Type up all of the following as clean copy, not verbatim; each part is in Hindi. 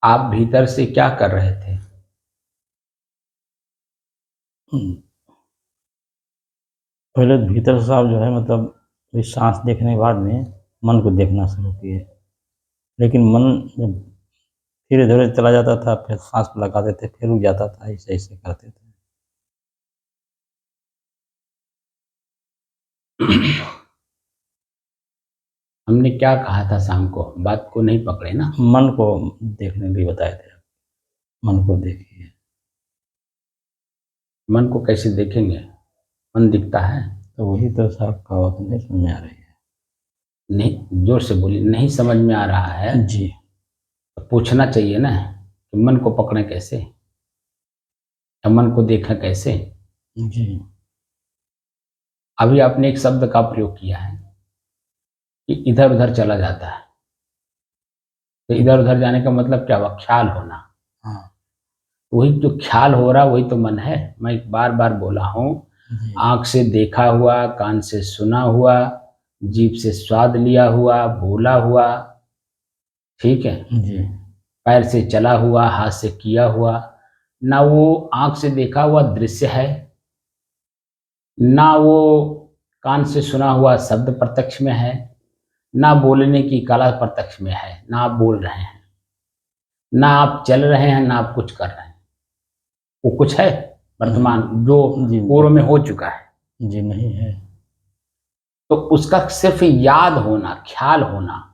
आप भीतर से क्या कर रहे थे? हम्म, पहले भीतर से आप जो है मतलब ये सांस देखने के बाद में मन को देखना शुरू किए। लेकिन मन जब धीरे धीरे चला जाता था, फिर सांस को लगाते थे, फिर रुक जाता था, ऐसे ऐसे करते थे। हमने क्या कहा था शाम को? बात को नहीं पकड़े ना? मन को देखने भी बताए थे। मन को देखिए। मन को कैसे देखेंगे? मन दिखता है? तो वही तो साहब कहावत नहीं समझ में आ रही नहीं, जोर से बोलिए। नहीं समझ में आ रहा है है जी। तो पूछना चाहिए ना कि मन को पकड़े कैसे या मन को देखें कैसे। जी। अभी आपने एक शब्द का प्रयोग किया है कि इधर उधर चला जाता है। तो इधर उधर जाने का मतलब क्या हुआ? ख्याल होना। हाँ। वही जो ख्याल हो रहा वही तो मन है। मैं बार बार बोला हूँ, जी। आँख से देखा हुआ, कान से सुना हुआ, जीभ से स्वाद लिया हुआ, बोला हुआ, ठीक है, जी। पैर से चला हुआ, हाथ से किया हुआ, ना वो आँख से देखा हुआ दृश्य है, ना वो कान से सुना हुआ शब्द प्रत्यक्ष में है, ना बोलने की कला प्रत्यक्ष में है, ना आप बोल रहे हैं, ना आप चल रहे हैं, ना आप कुछ कर रहे हैं। वो कुछ है वर्तमान जो जी। पूर्व में हो चुका है। जी नहीं है। तो उसका सिर्फ याद होना, ख्याल होना,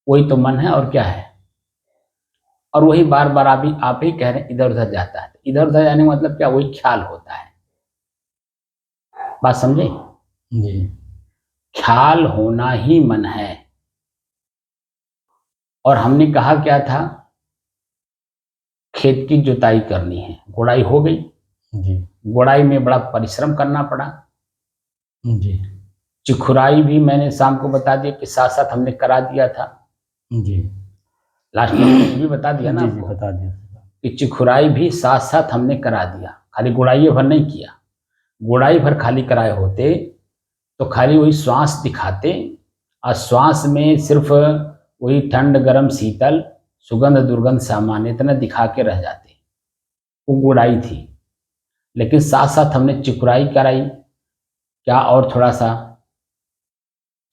वही तो मन है और क्या है। और वही बार बार आप ही कह रहे हैं इधर उधर जाता है। इधर उधर जाने का मतलब क्या? वही ख्याल होता है। बात समझे? जी। ख्याल होना ही मन है। और हमने कहा क्या था? खेत की जुताई करनी है, गुड़ाई हो गई। जी। गुड़ाई में बड़ा परिश्रम करना पड़ा। जी। चिखुराई भी मैंने शाम को बता दिया कि साथ साथ हमने करा दिया था। जी। लास्ट में ये भी बता दिया ना जी। जी आपको बता दिया। कि चिखुराई भी साथ साथ हमने करा दिया। खाली गुड़ाई भर नहीं किया। गुड़ाई भर खाली कराए होते तो खाली वही श्वास दिखाते, और श्वास में सिर्फ वही ठंड गरम शीतल सुगंध दुर्गंध सामान्य इतना दिखा के रह जाते। वो गुड़ाई थी। लेकिन साथ साथ हमने चिकुराई कराई। क्या और थोड़ा सा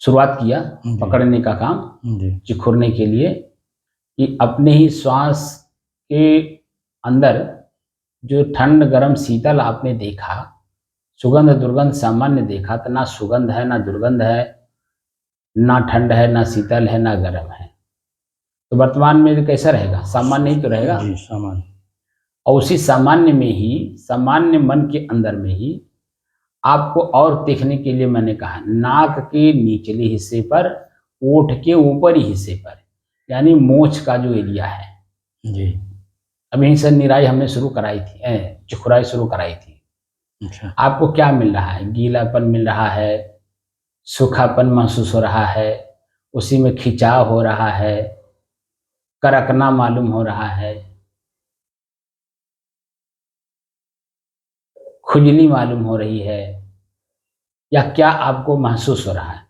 शुरुआत किया जी। पकड़ने का काम, जी। चिखुरने के लिए, कि अपने ही श्वास के अंदर जो ठंड गरम शीतल आपने देखा, सुगंध दुर्गंध सामान्य देखा, तो ना सुगंध है, ना दुर्गंध है, ना ठंड है, ना शीतल है, ना गर्म है। तो वर्तमान में कैसा रहेगा? सामान्य ही तो रहेगा। जी सामान। और उसी सामान्य में ही, सामान्य मन के अंदर में ही आपको और देखने के लिए मैंने कहा, नाक के निचले हिस्से पर, ओठ के ऊपरी हिस्से पर, यानी मोछ का जो एरिया है। जी। अब यहीं से निराई हमने शुरू कराई थी, चुखराई शुरू कराई थी। अच्छा। आपको क्या मिल रहा है? गीलापन मिल रहा है, सूखापन महसूस हो रहा है, उसी में खिंचाव हो रहा है, कड़कना मालूम हो रहा है, खुजली मालूम हो रही है, या क्या आपको महसूस हो रहा है?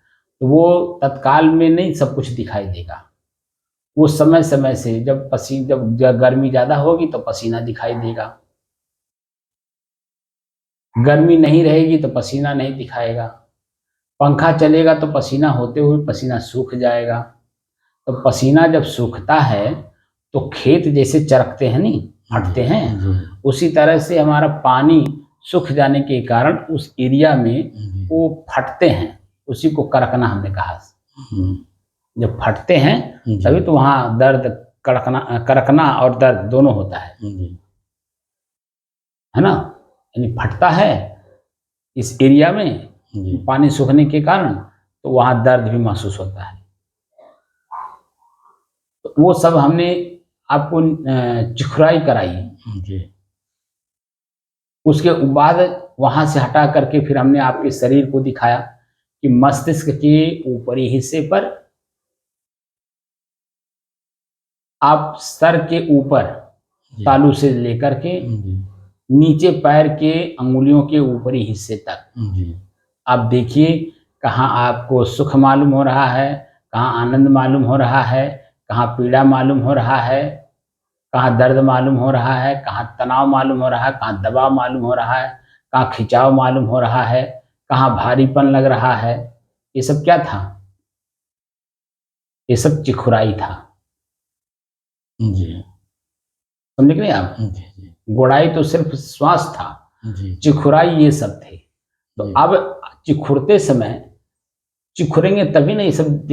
तो वो तत्काल में नहीं सब कुछ दिखाई देगा। वो समय समय से जब गर्मी ज़्यादा होगी तो पसीना दिखाई देगा, गर्मी नहीं रहेगी तो पसीना नहीं दिखाएगा, पंखा चलेगा तो पसीना होते हुए पसीना सूख जाएगा। तो पसीना जब सूखता है तो खेत जैसे चरकते हैं, नहीं फटते हैं, उसी तरह से हमारा पानी सूख जाने के कारण उस एरिया में वो फटते हैं। उसी को कड़कना हमने कहा। जब फटते हैं तभी तो वहाँ दर्द, कड़कना और दर्द दोनों होता है ना? यानी फटता है इस एरिया में पानी सूखने के कारण, तो वहाँ दर्द भी महसूस होता है। तो वो सब हमने आपको चिखराई कराई। जी। उसके बाद वहाँ से हटा करके फिर हमने आपके शरीर को दिखाया कि मस्तिष्क के ऊपरी हिस्से पर, आप सर के ऊपर तालू से लेकर के नीचे पैर के अंगुलियों के ऊपरी हिस्से तक आप देखिए, कहाँ आपको सुख मालूम हो रहा है, कहाँ आनंद मालूम हो रहा है, कहाँ पीड़ा मालूम हो रहा है। कहाँ दर्द मालूम हो रहा है, कहाँ तनाव मालूम हो रहा है, कहाँ दबाव मालूम हो रहा है, कहाँ खिंचाव मालूम हो रहा है, कहाँ भारीपन लग रहा है। ये सब क्या था? ये सब चिखुराई था। जी समझ गए आप? जी जी गुड़ाई तो सिर्फ श्वास था, जी चिखुराई ये सब थे। तो जी। अब चिखुरते समय चिखुरेंगे तभी ना ये सब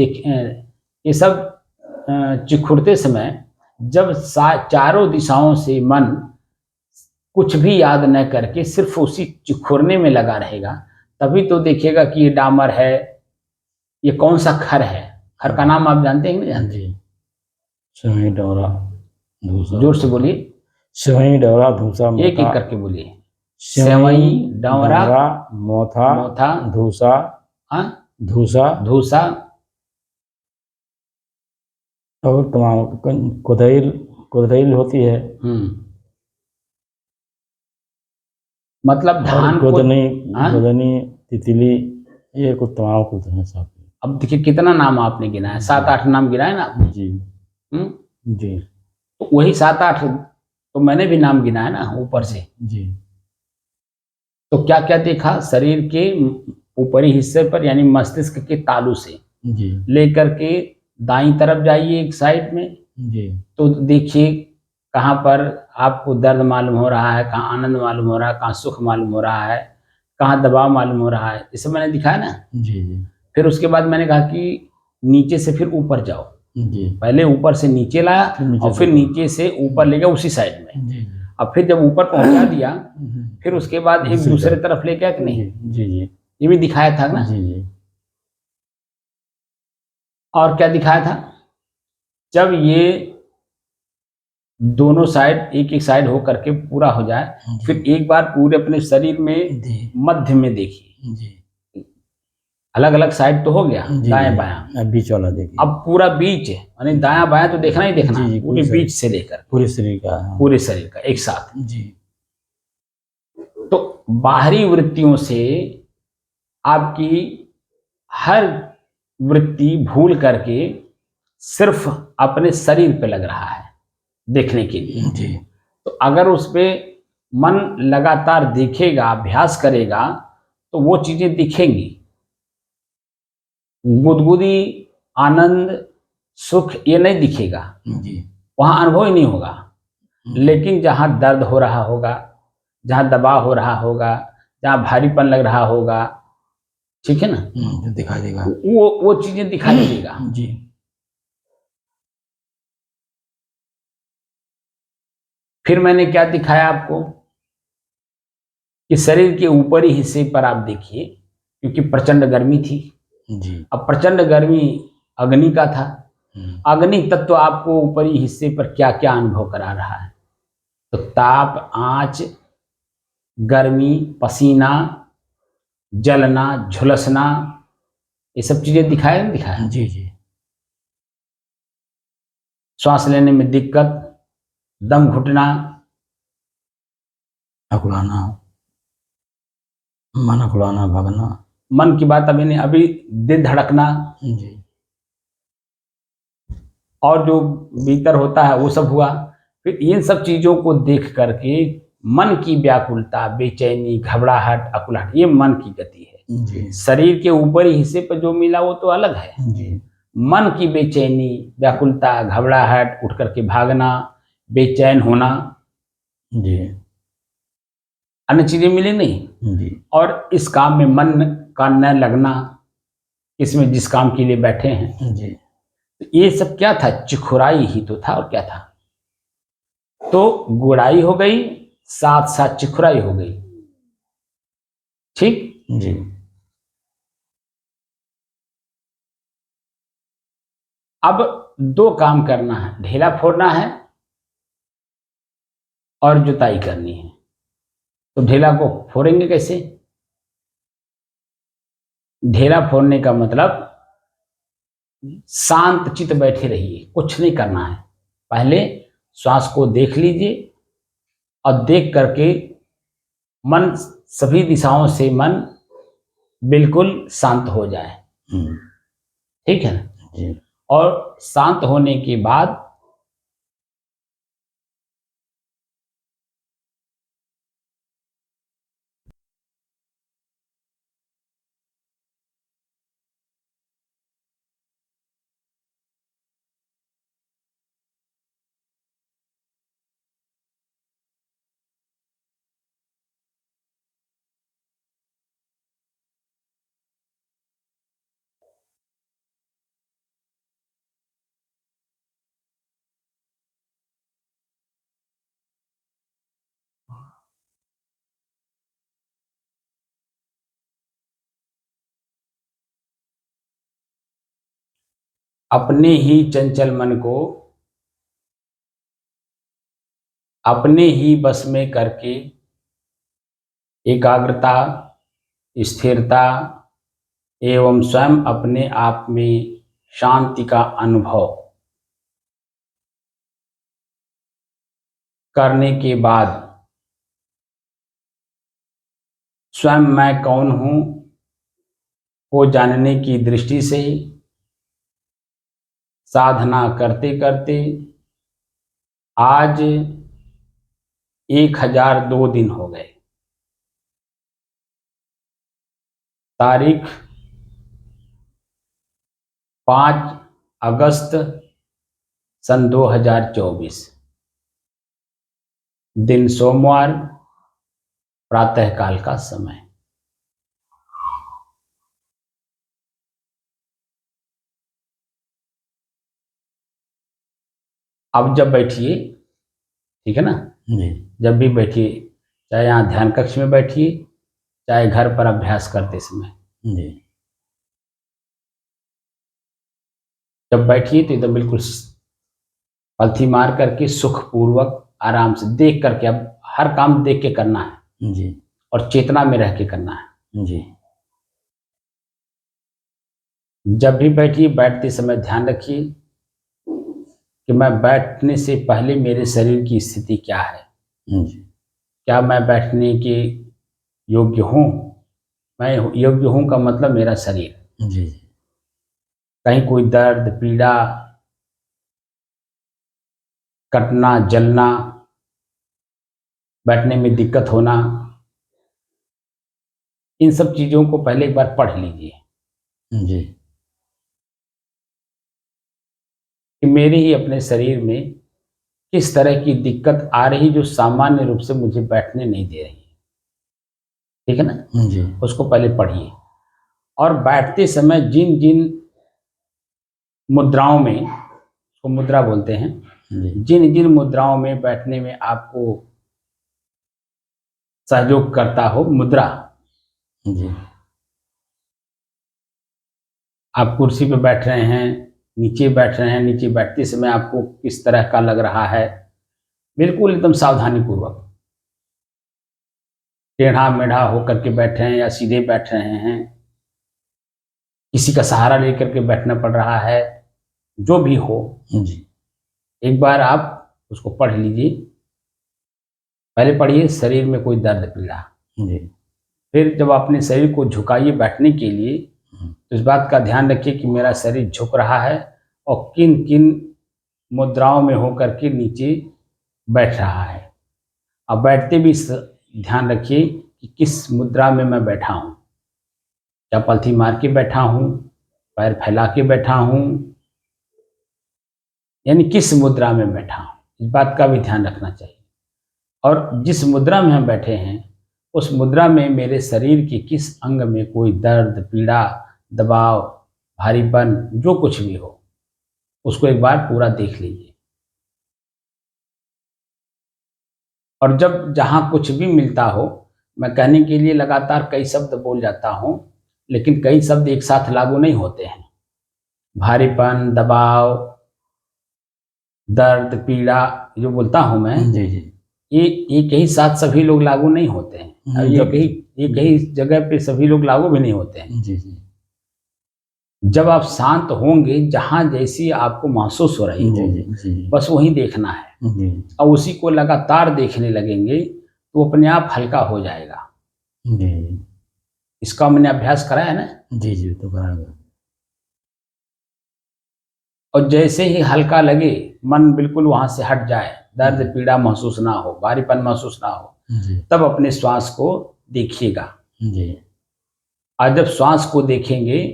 ये सब चिखुरते समय जब चारों दिशाओं से मन कुछ भी याद न करके सिर्फ उसी चिखुरने में लगा रहेगा, तभी तो देखिएगा कि ये डामर है, ये कौन सा खर है। खर का नाम आप जानते हैं कि नहीं जानते? जी सेवई डवरा धूसा। जोर से बोलिए, सेवई डवरा धूसा एक एक मोथा। करके बोलिए। सेवई डवरा मोथा मोथा धूसा हाँ धूसा धूसा और तमाम कोदैल कोदैल होती है मतलब और धान को। गोदनी हाँ? गोदनी तितली ये कुछ तमाम कुछ है सब। अब देखिए कितना नाम आपने गिनाया, 7-8 नाम गिनाए ना आपने। जी हम्म? जी तो वही 7-8 तो मैंने भी नाम गिनाया ना ऊपर से। जी तो क्या क्या देखा? शरीर के ऊपरी हिस्से पर यानी मस्तिष्क के तालू से जी लेकर के दाईं तरफ जाइए एक साइड में, जी तो देखिए कहाँ पर आपको दर्द मालूम हो रहा है, कहाँ आनंद मालूम हो रहा है, कहाँ सुख मालूम हो रहा है, कहाँ दबाव मालूम हो रहा है। इसे मैंने दिखाया ना। जी जी फिर उसके बाद मैंने कहा कि नीचे से फिर ऊपर जाओ। जी पहले ऊपर से नीचे लाया नीचे और से फिर ऊपर। नीचे से ऊपर ले गया उसी साइड में। जी अब फिर जब ऊपर पहुंचा दिया फिर उसके बाद एक दूसरे तरफ ले गया कि नहीं? जी जी ये भी दिखाया था ना। जी जी और क्या दिखाया था? जब ये दोनों साइड एक एक साइड हो करके पूरा हो जाए फिर एक बार पूरे अपने शरीर में जी मध्य में देखिए। जी अलग अलग साइड तो हो गया, जी दाएं बायां। अब बीच वाला देखिए। अब पूरा बीच यानी दायां बायां तो देखना ही देखना, जी, जी, पूरे पूरे बीच से लेकर पूरे शरीर का। हाँ। पूरे शरीर का एक साथ। जी तो बाहरी वृत्तियों से आपकी हर वृत्ति भूल करके सिर्फ अपने शरीर पे लग रहा है देखने के लिए। जी तो अगर उस पे मन लगातार देखेगा, अभ्यास करेगा, तो वो चीजें दिखेंगी। गुदगुदी, आनंद, सुख ये नहीं दिखेगा, जी वहां अनुभव ही नहीं होगा। लेकिन जहां दर्द हो रहा होगा, जहां दबाव हो रहा होगा, जहां भारीपन लग रहा होगा, ठीक है ना, जो दिखाई देगा। वो चीजें दिखाई देगा। जी फिर मैंने क्या दिखाया आपको कि शरीर के ऊपरी हिस्से पर आप देखिए, क्योंकि प्रचंड गर्मी थी। जी अब प्रचंड गर्मी अग्नि का था। अग्नि तत्व आपको ऊपरी हिस्से पर क्या क्या अनुभव करा रहा है? तो ताप, आंच, गर्मी, पसीना, जलना, झुलसना, ये सब चीजें दिखाया नहीं दिखाया? जी जी श्वास लेने में दिक्कत, दम घुटना, अकुलाना, मन अकुलाना, भागना। मन की बात अभी दिल धड़कना, जी और जो भीतर होता है वो सब हुआ। फिर इन सब चीजों को देख करके मन की व्याकुलता, बेचैनी, घबराहट, अकुलाहट, ये मन की गति है। जी शरीर के ऊपरी हिस्से पर जो मिला वो तो अलग है। जी मन की बेचैनी, व्याकुलता, घबराहट, उठ करके भागना, बेचैन होना, जी अन्य चीजें मिली नहीं। जी और इस काम में मन का न लगना, इसमें जिस काम के लिए बैठे हैं, जी तो ये सब क्या था? चिखुराई ही तो था, और क्या था? तो गुड़ाई हो गई, साथ साथ चिखुराई हो गई। ठीक। जी अब दो काम करना है, ढेला फोड़ना है और जुताई करनी है। तो ढेला को फोड़ेंगे कैसे? ढेला फोड़ने का मतलब शांत चित बैठे रहिए, कुछ नहीं करना है। पहले श्वास को देख लीजिए और देख करके मन, सभी दिशाओं से मन बिल्कुल शांत हो जाए। ठीक है ना? जी और शांत होने के बाद अपने ही चंचल मन को अपने ही बस में करके एकाग्रता, स्थिरता एवं स्वयं अपने आप में शांति का अनुभव करने के बाद स्वयं मैं कौन हूँ को जानने की दृष्टि से साधना करते करते आज 1002 दिन हो गए। तारीख 5 अगस्त सन 2024, दिन सोमवार, प्रातःकाल का समय। अब जब बैठिए, ठीक है ना, जी जब भी बैठिए, चाहे यहाँ ध्यान कक्ष में बैठिए, चाहे घर पर अभ्यास करते समय, जी जब बैठिए तो एकदम बिल्कुल पलथी मार करके सुखपूर्वक आराम से देख करके, अब हर काम देख के करना है जी और चेतना में रह के करना है। जी जब भी बैठिए, बैठते समय ध्यान रखिए कि मैं बैठने से पहले मेरे शरीर की स्थिति क्या है, जी क्या मैं बैठने के योग्य हूँ। मैं योग्य हूँ का मतलब मेरा शरीर, जी कहीं कोई दर्द, पीड़ा, कटना, जलना, बैठने में दिक्कत होना, इन सब चीज़ों को पहले एक बार पढ़ लीजिए जी कि मेरे ही अपने शरीर में किस तरह की दिक्कत आ रही जो सामान्य रूप से मुझे बैठने नहीं दे रही है, ठीक है ना। जी उसको पहले पढ़िए और बैठते समय जिन जिन मुद्राओं में, उसको मुद्रा बोलते हैं, जी जिन जिन मुद्राओं में बैठने में आपको सहयोग करता हो मुद्रा, जी आप कुर्सी पे बैठ रहे हैं, नीचे बैठ रहे हैं, नीचे बैठते समय आपको किस तरह का लग रहा है, बिल्कुल एकदम सावधानी पूर्वक, टेढ़ा मेढ़ा होकर के बैठ रहे हैं या सीधे बैठ रहे हैं, किसी का सहारा लेकर के बैठना पड़ रहा है, जो भी हो, जी एक बार आप उसको पढ़ लीजिए। पहले पढ़िए शरीर में कोई दर्द, पीड़ा। जी फिर जब अपने शरीर को झुकाइए बैठने के लिए, तो इस बात का ध्यान रखिए कि मेरा शरीर झुक रहा है और किन किन मुद्राओं में होकर के नीचे बैठ रहा है। अब बैठते भी ध्यान रखिए कि किस मुद्रा में मैं बैठा हूँ, क्या पलथी मार के बैठा हूँ, पैर फैला के बैठा हूँ, यानी किस मुद्रा में बैठा हूँ, इस बात का भी ध्यान रखना चाहिए। और जिस मुद्रा में हम बैठे हैं उस मुद्रा में मेरे शरीर के किस अंग में कोई दर्द, पीड़ा, दबाव, भारीपन, जो कुछ भी हो, उसको एक बार पूरा देख लीजिए। और जब जहाँ कुछ भी मिलता हो, मैं कहने के लिए लगातार कई शब्द बोल जाता हूँ, लेकिन कई शब्द एक साथ लागू नहीं होते हैं। भारीपन, दबाव, दर्द, पीड़ा जो बोलता हूँ मैं, जी जी ये एक ही साथ सभी लोग लागू नहीं होते हैं, और एक ही जगह पे सभी लोग लागू भी नहीं होते हैं। जी जी जब आप शांत होंगे, जहाँ जैसी आपको महसूस हो रही हो, जी जी बस वही देखना है जी और उसी को लगातार देखने लगेंगे तो अपने आप हल्का हो जाएगा। जी इसका मैंने अभ्यास कराया है ना। जी जी तो बराबर और जैसे ही हल्का लगे, मन बिल्कुल वहाँ से हट जाए, दर्द पीड़ा महसूस ना हो, भारीपन महसूस ना हो, जी तब अपने श्वास को देखिएगा। जी और जब श्वास को देखेंगे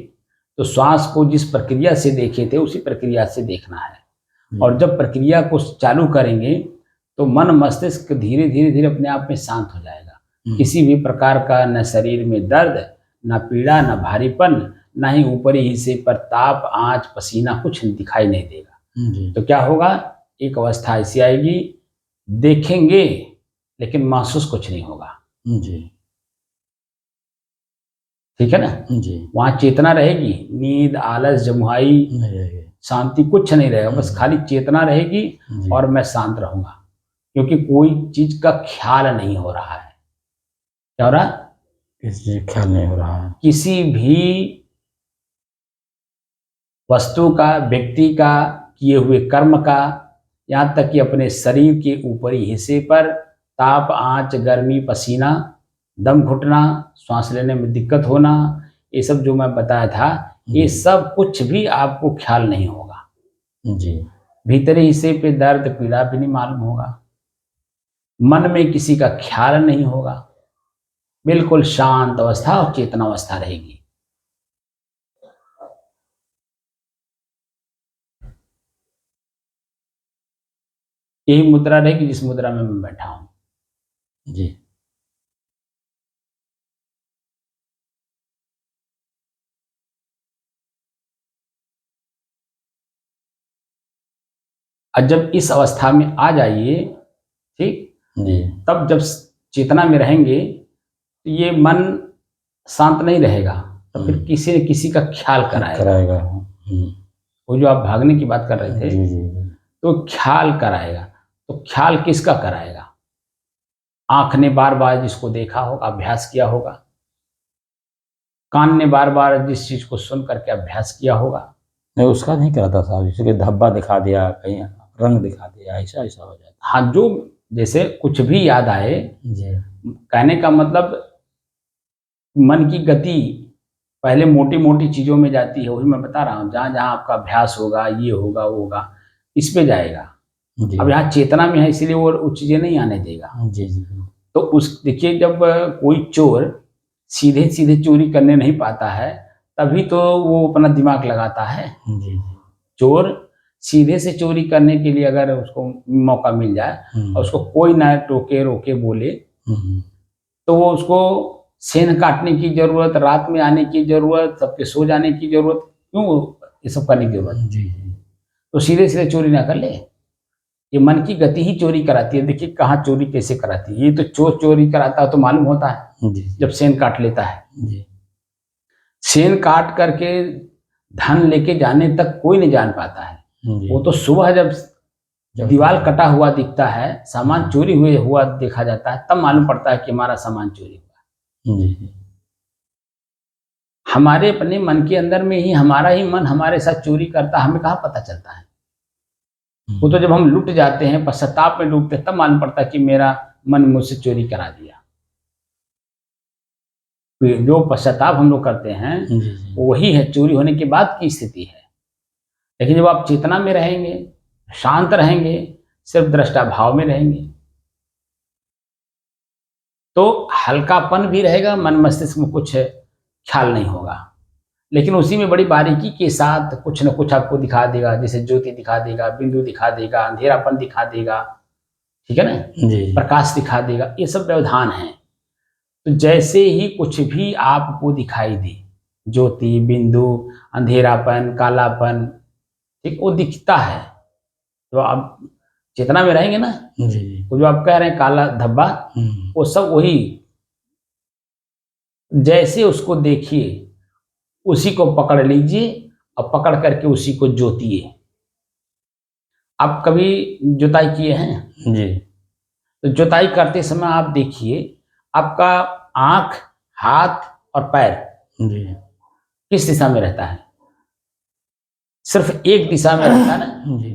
तो श्वास को जिस प्रक्रिया से देखे थे उसी प्रक्रिया से देखना है। और जब प्रक्रिया को चालू करेंगे तो मन मस्तिष्क धीरे धीरे धीरे अपने आप में शांत हो जाएगा। किसी भी प्रकार का न शरीर में दर्द, न पीड़ा, न भारीपन, न ही ऊपरी हिस्से पर ताप, आंच, पसीना कुछ दिखाई नहीं देगा। जी तो क्या होगा, एक अवस्था ऐसी आएगी, देखेंगे लेकिन महसूस कुछ नहीं होगा। जी ठीक है ना। जी वहाँ चेतना रहेगी, नींद, आलस, जमुहाई, नहीं रहेगी शांति कुछ नहीं रहेगा, बस खाली चेतना रहेगी जी। और मैं शांत रहूंगा, क्योंकि कोई चीज का ख्याल नहीं हो रहा है। क्या हो रहा है? किसी चीज ख्याल नहीं हो रहा है। किसी भी वस्तु का, व्यक्ति का, किए हुए कर्म का, यहाँ तक कि अपने शरीर के ऊपरी हिस्से पर ताप, आंच, गर्मी, पसीना, दम घुटना, श्वास लेने में दिक्कत होना, ये सब जो मैं बताया था, ये सब कुछ भी आपको ख्याल नहीं होगा। जी। भीतरी हिस्से पे दर्द, पीड़ा भी नहीं मालूम होगा। मन में किसी का ख्याल नहीं होगा। बिल्कुल शांत अवस्था और चेतना अवस्था रहेगी। यही मुद्रा रहेगी जिस मुद्रा में मैं बैठा हूं। जी। और जब इस अवस्था में आ जाइए, ठीक, जी। तब जब चेतना में रहेंगे तो ये मन शांत नहीं रहेगा, तो फिर किसी न किसी का ख्याल कराएगा। वो जो आप भागने की बात कर रहे थे, जी जी। तो ख्याल कराएगा। तो ख्याल किसका कराएगा? आंख ने बार बार जिसको देखा होगा, अभ्यास किया होगा, कान ने बार बार जिस चीज को सुन करके अभ्यास किया होगा। नहीं, उसका नहीं कराता साहब, जैसे कि धब्बा दिखा दिया, कहीं रंग दिखा दिया, ऐसा ऐसा हो जाता। हाँ, जो जैसे कुछ भी याद आए, जी। कहने का मतलब मन की गति पहले मोटी मोटी चीजों में जाती है, वही मैं बता रहा हूँ। जहाँ जहाँ आपका अभ्यास होगा, ये होगा, वो होगा, इस पे जाएगा। जी। अब यहाँ चेतना में है, इसलिए वो चीजें नहीं आने देगा। जी जी। तो उस देखिए, जब कोई चोर सीधे सीधे चोरी करने नहीं पाता है, तभी तो वो अपना दिमाग लगाता है। जी। चोर सीधे से चोरी करने के लिए अगर उसको मौका मिल जाए और उसको कोई ना टोके, रोके, बोले, तो वो उसको सेन काटने की जरूरत, रात में आने की जरूरत, सबके सो जाने की जरूरत, क्यों ये सब करने की जरूरत? जी। तो सीधे सीधे चोरी ना कर ले। ये मन की गति ही चोरी कराती है। देखिए कहाँ चोरी कैसे कराती है। ये तो चोर चोरी कराता है तो मालूम होता है जी। जब सेन काट लेता है। जी। सेन काट करके धन लेके जाने तक कोई नहीं जान पाता है। वो तो सुबह जब दीवार कटा हुआ दिखता है, सामान चोरी हुआ देखा जाता है, तब मालूम पड़ता है कि हमारा सामान चोरी हुआ। जी। हमारे अपने मन के अंदर में ही हमारा ही मन हमारे साथ चोरी करता है, हमें कहाँ पता चलता है। वो तो जब हम लुट जाते हैं, पश्चाताप में डूबते हैं, तब मालूम पड़ता है कि मेरा मन मुझसे चोरी करा दिया। जो पश्चाताप हम लोग करते हैं वही है चोरी होने के बाद की स्थिति है। लेकिन जब आप चेतना में रहेंगे, शांत रहेंगे, सिर्फ दृष्टा भाव में रहेंगे, तो हल्कापन भी रहेगा, मन मस्तिष्क में कुछ ख्याल नहीं होगा। लेकिन उसी में बड़ी बारीकी के साथ कुछ न कुछ आपको दिखा देगा, जैसे ज्योति दिखा देगा, बिंदु दिखा देगा, अंधेरापन दिखा देगा, ठीक है ना, प्रकाश दिखा देगा। ये सब व्यवधान है। तो जैसे ही कुछ भी आपको दिखाई दे, ज्योति, बिंदु, अंधेरापन, कालापन, ठीक, वो दिखता है। तो आप चेतना में रहेंगे ना, वो जो आप कह रहे हैं काला धब्बा, वो सब वही। जैसे उसको देखिए, उसी को पकड़ लीजिए और पकड़ करके उसी को जोतिए। आप कभी जुताई किए हैं? जी। तो जुताई करते समय आप देखिए, आपका आंख, हाथ और पैर जी। किस दिशा में रहता है? सिर्फ एक दिशा में रहता है ना। जी।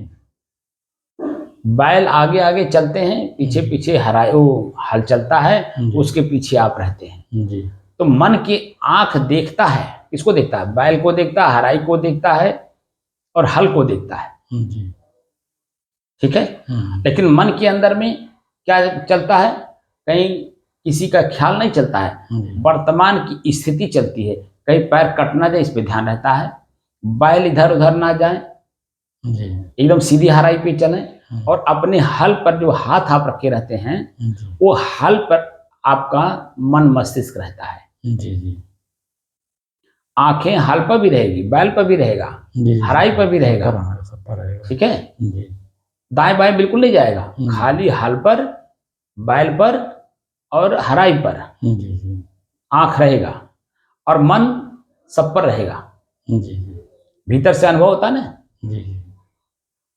बैल आगे आगे चलते हैं, पीछे पीछे हल चलता है, उसके पीछे आप रहते हैं। जी। तो मन की आंख देखता है, किसको देखता है? बैल को देखता है, हराई को देखता है और हल को देखता है। जी। ठीक है। लेकिन मन के अंदर में क्या चलता है? कहीं किसी का ख्याल नहीं चलता है, वर्तमान की स्थिति चलती है। कहीं पैर कट ना जाए, इस पे ध्यान रहता है। बैल इधर उधर ना जाए, एकदम सीधी हराई पे चले, और अपने हल पर जो हाथ आप रखे रहते हैं, वो हल पर आपका मन मस्तिष्क रहता है। आंखें हल पर भी रहेगी, बैल पर भी रहेगा, हराई पर भी रहेगा, ठीक है। दाएं बाएं बिल्कुल नहीं जाएगा, खाली हल पर, बैल पर और हराई पर आंख रहेगा और मन सब पर रहेगा। भीतर से अनुभव होता है ना, जी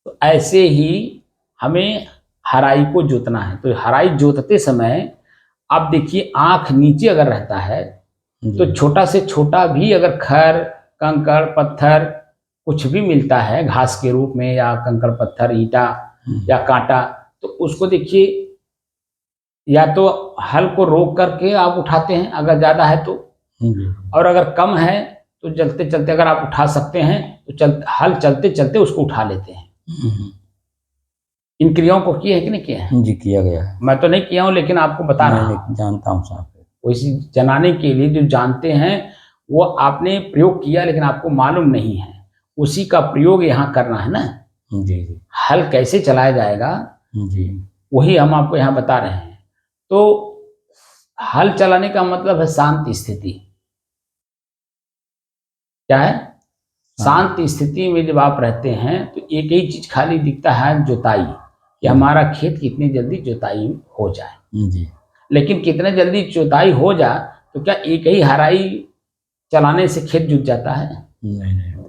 तो ऐसे ही हमें हराई को जोतना है। तो हराई जोतते समय आप देखिए, आंख नीचे अगर रहता है तो जी छोटा से छोटा भी अगर खर, कंकड़, पत्थर कुछ भी मिलता है घास के रूप में, या कंकड़, पत्थर, ईंटा या कांटा, तो उसको देखिए, या तो हल को रोक करके आप उठाते हैं अगर ज़्यादा है तो, जी और अगर कम है तो चलते चलते अगर आप उठा सकते हैं तो हल चलते चलते उसको उठा लेते हैं। इन क्रियाओं को किए हैं कि नहीं किए हैं? जी किया गया है। मैं तो नहीं किया हूँ, लेकिन आपको बता रहा मैं हूँ। जानता हूँ साहब। वैसे जनाने के लिए जो जानते हैं वो आपने प्रयोग किया, लेकिन आपको मालूम नहीं है, उसी का प्रयोग यहाँ करना है ना। जी जी हल कैसे चलाया जाएगा जी वही हम आपको यहाँ बता रहे हैं। तो हल चलाने का मतलब है शांत स्थिति। क्या है? शांत स्थिति में जब आप रहते हैं तो एक ही चीज खाली दिखता है, जुताई, कि हमारा खेत कितनी जल्दी जुताई हो जाए। जी लेकिन कितने जल्दी जुताई हो जाए, तो क्या एक ही हराई चलाने से खेत जुत जाता है? नहीं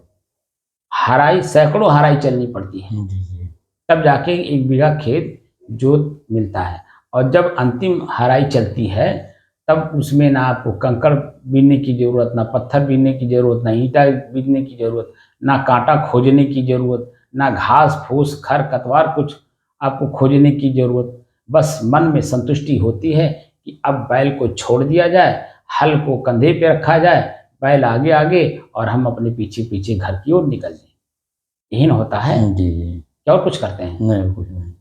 हराई, सैकड़ों हराई चलनी पड़ती है, जी जी तब जाके 1 बीघा खेत जोत मिलता है। और जब अंतिम हराई चलती है तब उसमें ना आपको कंकड़ बीनने की जरूरत, ना पत्थर बीनने की जरूरत, ना ईंटा बीनने की जरूरत, ना कांटा खोजने की जरूरत, ना घास फूस खर पतवार कुछ आपको खोजने की जरूरत। बस मन में संतुष्टि होती है कि अब बैल को छोड़ दिया जाए, हल को कंधे पे रखा जाए, बैल आगे आगे और हम अपने पीछे पीछे घर की ओर निकल जाए। यही ना होता है, जी जी क्या और कुछ करते हैं? नहीं कुछ नहीं।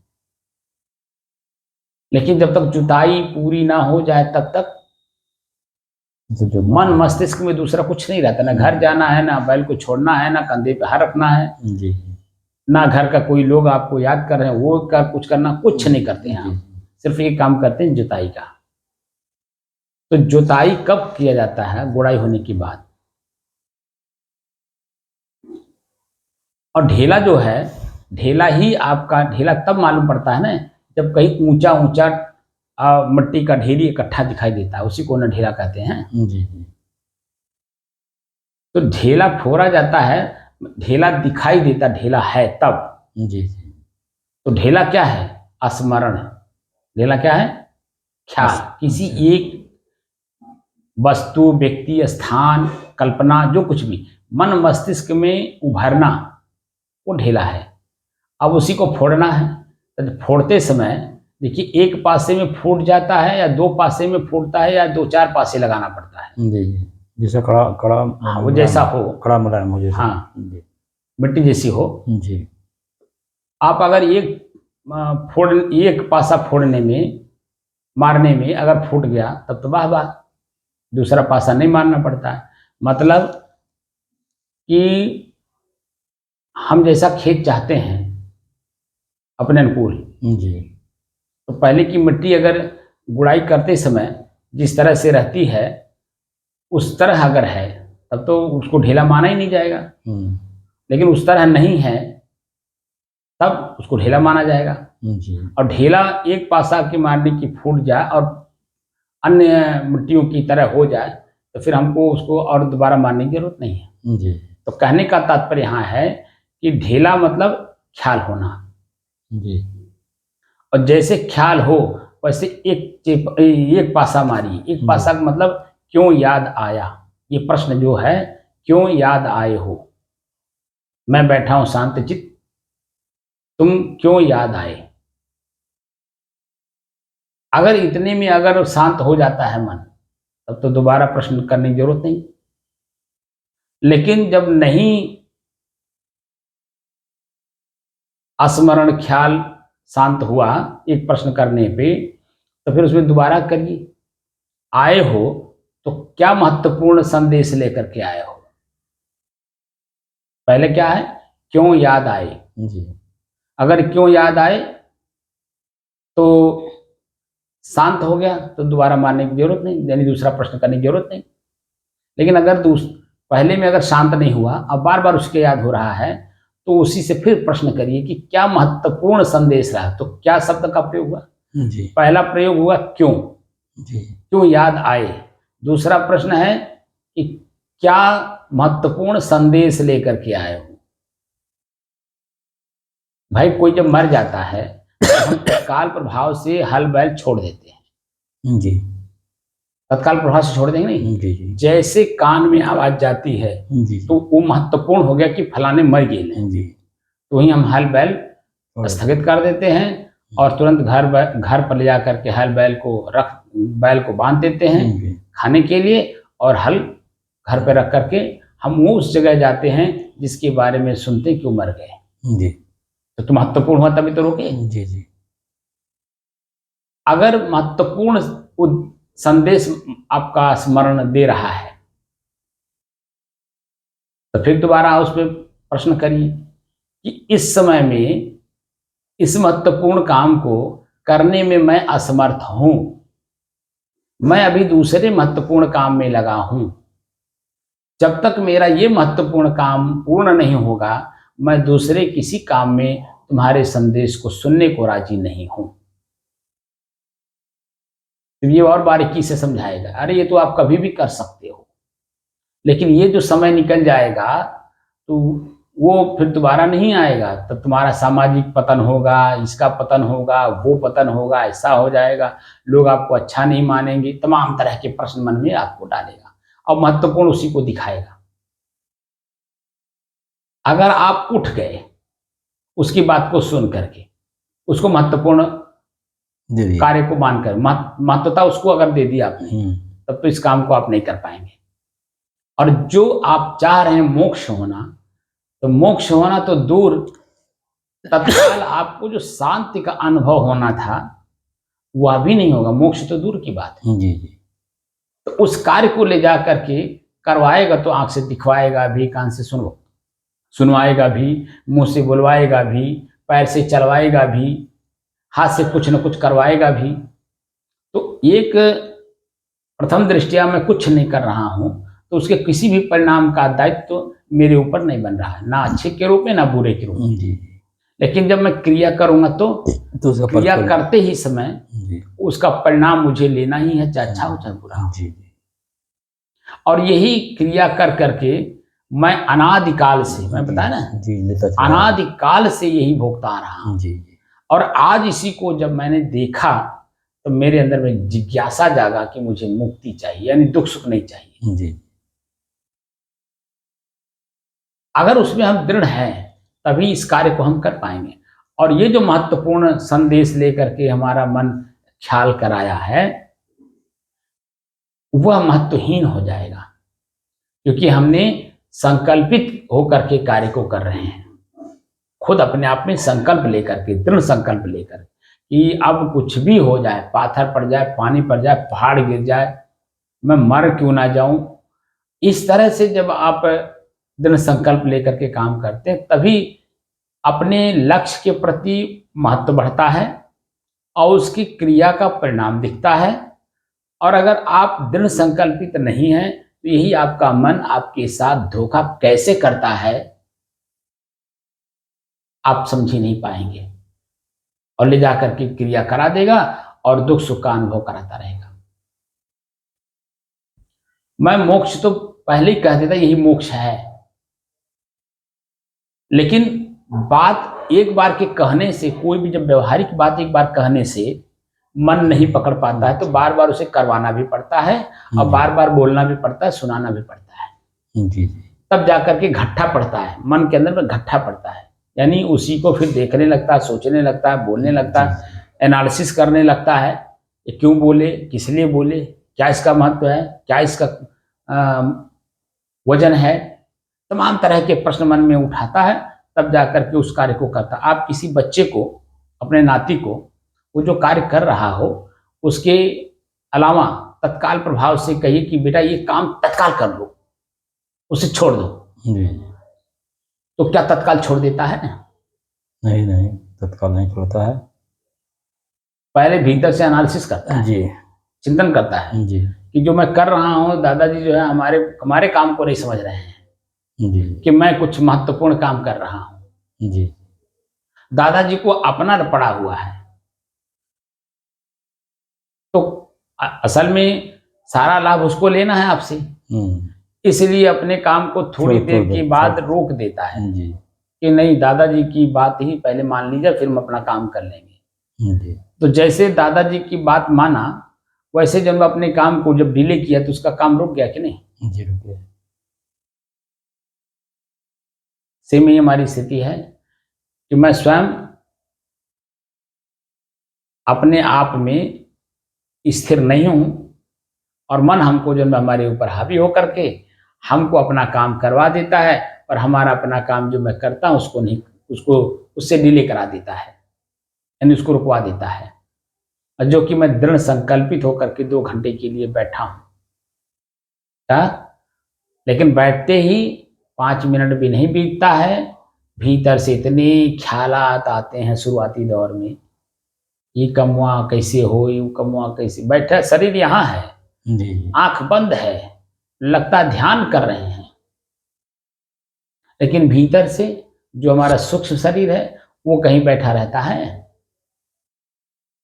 लेकिन जब तक जुताई पूरी ना हो जाए तब तक तो जो मन मस्तिष्क में दूसरा कुछ नहीं रहता, ना घर जाना है, ना बैल को छोड़ना है, ना कंधे पे हाथ रखना है, जी ना घर का कोई लोग आपको याद कर रहे हैं, वो कर कुछ करना, कुछ नहीं करते हैं आप। सिर्फ एक काम करते हैं, जुताई का। तो जुताई कब किया जाता है? गुड़ाई होने के बाद। और ढेला जो है, ढेला ही आपका ढेला तब मालूम पड़ता है ना जब कहीं ऊंचा ऊंचा मिट्टी का ढेरी इकट्ठा दिखाई देता है, उसी को ना ढेला कहते हैं। जी तो ढेला फोड़ा जाता है, ढेला दिखाई देता ढेला है तब। जी तो ढेला क्या है? स्मरण। ढेला क्या है? ख्याल। किसी एक वस्तु, व्यक्ति, स्थान, कल्पना, जो कुछ भी मन मस्तिष्क में उभरना, वो ढेला है। अब उसी को फोड़ना है। तो फोड़ते समय देखिए, एक पासे में फूट जाता है या 2 पासे में फूटता है या 2-4 पासे लगाना पड़ता है। जी जैसा कड़ा कड़ा हाँ, वो जैसा हो, कड़ा मुलायम हो जैसा। हाँ, जी मिट्टी जैसी हो। जी आप अगर एक पासा फोड़ने में, मारने में अगर फूट गया तब तो वाह वाह, दूसरा पासा नहीं मारना पड़ता है। मतलब कि हम जैसा खेत चाहते हैं अपने अनुकूल, जी तो पहले की मिट्टी अगर गुड़ाई करते समय जिस तरह से रहती है उस तरह अगर है तब तो उसको ढेला माना ही नहीं जाएगा। लेकिन उस तरह नहीं है तब उसको ढेला माना जाएगा। जी और ढेला एक पासा की मारने की फूट जाए और अन्य मिट्टियों की तरह हो जाए तो फिर हमको उसको और दोबारा मारने की जरूरत नहीं है। जी तो कहने का तात्पर्य यहाँ है कि ढेला मतलब ख्याल होना। जी और जैसे ख्याल हो वैसे एक पासा मारी। एक पासा का मतलब क्यों याद आया, ये प्रश्न जो है, क्यों याद आए हो। मैं बैठा हूं शांत चित्त, तुम क्यों याद आए। अगर इतने में अगर शांत हो जाता है मन, तब तो दोबारा प्रश्न करने की जरूरत नहीं। लेकिन जब नहीं स्मरण ख्याल शांत हुआ एक प्रश्न करने पे, तो फिर उसमें दोबारा करिए। आए हो तो क्या महत्वपूर्ण संदेश लेकर के आए हो। पहले क्या है? क्यों याद आए। जी अगर क्यों याद आए तो शांत हो गया तो दोबारा मारने की जरूरत नहीं, यानी दूसरा प्रश्न करने की जरूरत नहीं। लेकिन अगर पहले में अगर शांत नहीं हुआ, अब बार बार उसके याद हो रहा है, तो उसी से फिर प्रश्न करिए कि क्या महत्वपूर्ण संदेश रहा। तो क्या शब्द का प्रयोग हुआ? जी पहला प्रयोग हुआ क्यों, जी क्यों याद आए। दूसरा प्रश्न है कि क्या महत्वपूर्ण संदेश लेकर के आए हो। भाई कोई जब मर जाता है तो हम तत्काल प्रभाव से हल बैल छोड़ देते हैं, जी तत्काल प्रभाव से छोड़ देंगे नहीं। जी जी जैसे कान में आवाज जाती है जी तो वो महत्वपूर्ण हो गया कि फलाने मर गए, जी तो वही हम हल बैल और स्थगित कर देते हैं और तुरंत घर पर ले जा करके हल बैल को बांध देते हैं जी खाने के लिए, और हल घर पे रख करके हम वो उस जगह जाते हैं जिसके बारे में सुनते हैं कि वो मर गए। जी तो महत्वपूर्ण हुआ तभी तो रोके। जी जी अगर महत्वपूर्ण संदेश आपका स्मरण दे रहा है तो फिर दोबारा उस पर प्रश्न करिए कि इस समय में इस महत्वपूर्ण काम को करने में मैं असमर्थ हूं, मैं अभी दूसरे महत्वपूर्ण काम में लगा हूं, जब तक मेरा ये महत्वपूर्ण काम पूर्ण नहीं होगा मैं दूसरे किसी काम में तुम्हारे संदेश को सुनने को राजी नहीं हूं। तो ये और बारीकी से समझाएगा, अरे ये तो आप कभी भी कर सकते हो, लेकिन ये जो समय निकल जाएगा तो वो फिर दोबारा नहीं आएगा, तब तुम्हारा सामाजिक पतन होगा, इसका पतन होगा, वो पतन होगा, ऐसा हो जाएगा, लोग आपको अच्छा नहीं मानेंगे, तमाम तरह के प्रश्न मन में आपको डालेगा और महत्वपूर्ण उसी को दिखाएगा। अगर आप उठ गए उसकी बात को सुन करके, उसको महत्वपूर्ण दे दिया। कार्य को मानकर महत्वता उसको अगर दे दी आपने, तब तो इस काम को आप नहीं कर पाएंगे। और जो आप चाह रहे हैं मोक्ष होना, तो मोक्ष होना तो दूर, तत्काल आपको जो शांति का अनुभव होना था वह भी नहीं होगा, मोक्ष तो दूर की बात है। जी जी तो उस कार्य को ले जा करके करवाएगा तो आंख से दिखवाएगा भी, कान से सुनवाएगा भी, मुंह से बुलवाएगा भी, पैर से चलवाएगा भी, हाथ से कुछ न कुछ करवाएगा भी। तो एक प्रथम दृष्टिया मैं कुछ नहीं कर रहा हूं तो उसके किसी भी परिणाम का दायित्व तो मेरे ऊपर नहीं बन रहा है, ना अच्छे के रूप में ना बुरे के रूप में। जी लेकिन जब मैं क्रिया करूंगा तो उसका क्रिया परिणाम- करते ही समय जी उसका परिणाम मुझे लेना ही है, चाहे अच्छा हो चाहे बुरा हो। जी जी और यही क्रिया कर करके मैं अनादिकाल से, मैं बताया ना, जी लेता चला। अनादिकाल से यही भोगता आ रहा हूं। जी जी और आज इसी को जब मैंने देखा तो मेरे अंदर में जिज्ञासा जागा कि मुझे मुक्ति चाहिए, यानी दुख सुख नहीं चाहिए। जी अगर उसमें हम दृढ़ हैं तभी इस कार्य को हम कर पाएंगे। और ये जो महत्वपूर्ण संदेश लेकर के हमारा मन ख्याल कराया है वह महत्वहीन हो जाएगा, क्योंकि हमने संकल्पित होकर के कार्य को कर रहे हैं, खुद अपने आप में संकल्प लेकर के, दृढ़ संकल्प लेकर कि अब कुछ भी हो जाए, पाथर पड़ जाए, पानी पड़ जाए, पहाड़ गिर जाए, मैं मर क्यों ना जाऊं। इस तरह से जब आप दृढ़ संकल्प लेकर के काम करते हैं तभी अपने लक्ष्य के प्रति महत्व बढ़ता है और उसकी क्रिया का परिणाम दिखता है। और अगर आप दृढ़ संकल्पित नहीं हैं तो यही आपका मन आपके साथ धोखा कैसे करता है आप समझ ही नहीं पाएंगे, और ले जाकर के क्रिया करा देगा और दुख सुख का अनुभव कराता रहेगा। मैं मोक्ष तो पहले ही कह देता यही मोक्ष है, लेकिन बात एक बार के कहने से, कोई भी जब व्यवहारिक बात एक बार कहने से मन नहीं पकड़ पाता है तो बार बार उसे करवाना भी पड़ता है और बार बार बोलना भी पड़ता है, सुनाना भी पड़ता है। जी तब जाकर के घट्टा पड़ता है, मन के अंदर में घट्टा पड़ता है, यानी उसी को फिर देखने लगता है, सोचने लगता है, बोलने लगता है, एनालिसिस करने लगता है, ये क्यों बोले, किस लिए बोले, क्या इसका महत्व है, क्या इसका वजन है, तमाम तरह के प्रश्न मन में उठाता है, तब जाकर के उस कार्य को करता। आप किसी बच्चे को, अपने नाती को, वो जो कार्य कर रहा हो उसके अलावा तत्काल प्रभाव से कहिए कि बेटा ये काम तत्काल कर लो, उसे छोड़ दो, जी तो क्या तत्काल छोड़ देता है? नहीं नहीं तत्काल नहीं छोड़ता है। पहले भीतर से एनालिसिस करता है, जी चिंतन करता है जी कि जो मैं कर रहा हूँ दादाजी जो है हमारे काम को नहीं समझ रहे हैं जी कि मैं कुछ महत्वपूर्ण काम कर रहा हूँ। जी दादाजी को अपना पड़ा हुआ है, तो असल में सारा लाभ उसको लेना है आपसे, इसलिए अपने काम को थोड़ी छोड़ देर दो, के बाद छोड़। रोक देता है। जी कि नहीं, दादाजी की बात ही पहले मान लीजिए, फिर हम अपना काम कर लेंगे। जी तो जैसे दादाजी की बात माना, वैसे जब अपने काम को जब डिले किया तो उसका काम रुक गया कि नहीं। जी रुकिए। सेम ही हमारी स्थिति है कि मैं स्वयं अपने आप में स्थिर नहीं हूं, और मन हमको जो है हमारे ऊपर हावी होकर के हमको अपना काम करवा देता है, और हमारा अपना काम जो मैं करता हूं उसको नहीं, उसको उससे डिले करा देता है, यानी उसको रुकवा देता है। और जो कि मैं दृढ़ संकल्पित होकर के 2 घंटे के लिए बैठा हूं, क्या, लेकिन बैठते ही 5 मिनट भी नहीं बीतता है, भीतर से इतने ख्यालात आते हैं शुरुआती दौर में, ये कमुआ कैसे हो, ये कमुआ कैसे, बैठा शरीर यहाँ है, जी आंख बंद है, लगता है ध्यान कर रहे हैं, लेकिन भीतर से जो हमारा सूक्ष्म शरीर है वो कहीं बैठा रहता है।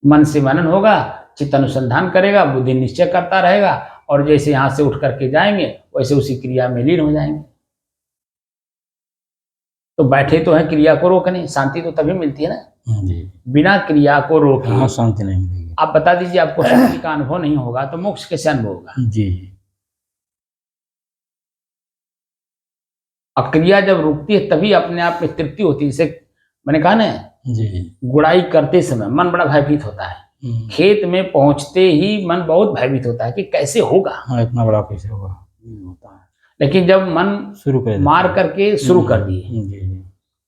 मन से मनन होगा, चित्त अनुसंधान करेगा, बुद्धि निश्चय करता रहेगा, और जैसे यहां से उठ करके जाएंगे वैसे उसी क्रिया में लीन हो जाएंगे। तो बैठे तो है क्रिया को रोकने, शांति तो तभी मिलती है ना, जी। बिना क्रिया को रोके। हाँ, शांति नहीं मिलेगी। आप बता दीजिए, आपको शांति का अनुभव नहीं होगा तो मोक्ष कैसे अनुभव होगा। जी और क्रिया जब रुकती है तभी अपने आप में तृप्ति होती है। जैसे मैंने कहा ना, जी गुड़ाई करते समय मन बड़ा भयभीत होता है, खेत में पहुंचते ही मन बहुत भयभीत होता है कि कैसे होगा, हाँ, इतना बड़ा कैसे होगा होता है। लेकिन जब मन शुरू कर मार करके शुरू कर दिए, जी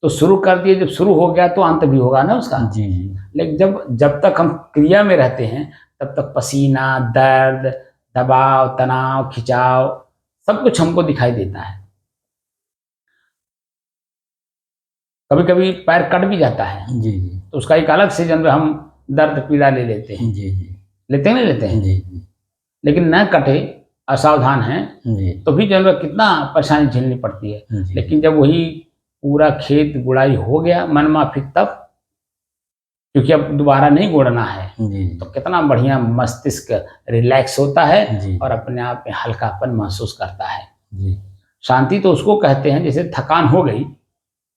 तो शुरू कर दिए, जब शुरू हो गया तो अंत भी होगा ना उसका। जी जी। लेकिन जब तक हम क्रिया में रहते हैं तब तक पसीना, दर्द, दबाव, तनाव, खिंचाव सब कुछ हमको दिखाई देता है। कभी कभी पैर कट भी जाता है जी जी तो उसका एक अलग से जन्म हम दर्द पीड़ा ले लेते हैं। जी जी लेते हैं नहीं लेते हैं, जी जी लेकिन न कटे, असावधान है जी तो भी जन्म कितना परेशानी झेलनी पड़ती है। जी। लेकिन जब वही पूरा खेत गुड़ाई हो गया मन माफिक, तब क्योंकि अब दोबारा नहीं गोड़ना है, जी तो कितना बढ़िया मस्तिष्क रिलैक्स होता है जी और अपने आप में हल्कापन महसूस करता है। जी शांति तो उसको कहते हैं जैसे थकान हो गई,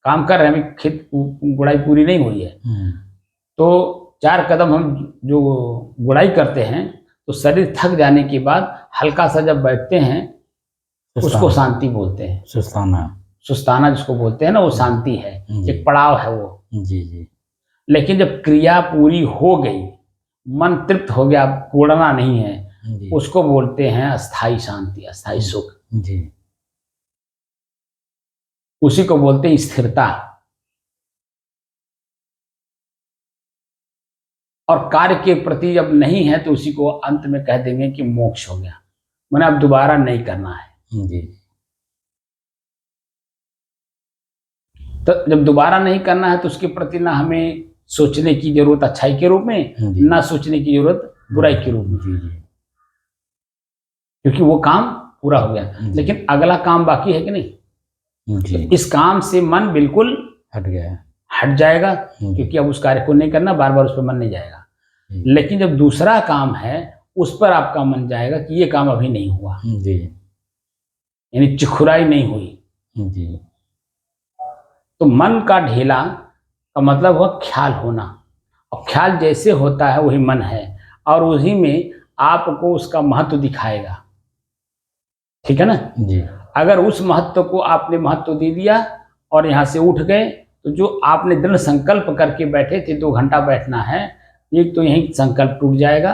काम कर रहे हैं, अभी खेत गुड़ाई पूरी नहीं हुई है, तो 4 कदम हम जो गुड़ाई करते हैं तो शरीर थक जाने के बाद हल्का सा जब बैठते हैं उसको शांति बोलते हैं। सुस्ताना, सुस्ताना जिसको बोलते हैं ना, वो शांति है, जी। एक पड़ाव है वो। जी जी लेकिन जब क्रिया पूरी हो गई, मन तृप्त हो गया, अब कोड़ना नहीं है, जी उसको बोलते हैं अस्थाई शांति, अस्थाई सुख। जी उसी को बोलते हैं स्थिरता। और कार्य के प्रति जब नहीं है तो उसी को अंत में कह देंगे कि मोक्ष हो गया, मैंने अब दोबारा नहीं करना है। जी तो जब दोबारा नहीं करना है तो उसके प्रति ना हमें सोचने की जरूरत अच्छाई के रूप में, जी। ना सोचने की जरूरत बुराई के रूप में, जी जी क्योंकि वो काम पूरा हो गया। जी। लेकिन अगला काम बाकी है कि नहीं, जी तो इस काम से मन बिल्कुल हट गया है। हट जाएगा, जी। क्योंकि अब उस कार्य को नहीं करना, बार बार उस पर मन नहीं जाएगा। जी। लेकिन जब दूसरा काम है उस पर आपका मन जाएगा कि ये काम अभी नहीं हुआ, जी यानी चिखुराई नहीं हुई। जी तो मन का ढेला का मतलब हुआ ख्याल होना, और ख्याल जैसे होता है वही मन है, और उसी में आपको उसका महत्व दिखाएगा। ठीक है ना। जी अगर उस महत्व को आपने महत्व दे दिया और यहाँ से उठ गए, तो जो आपने दृढ़ संकल्प करके बैठे थे 2 घंटा बैठना है, एक तो यही संकल्प टूट जाएगा,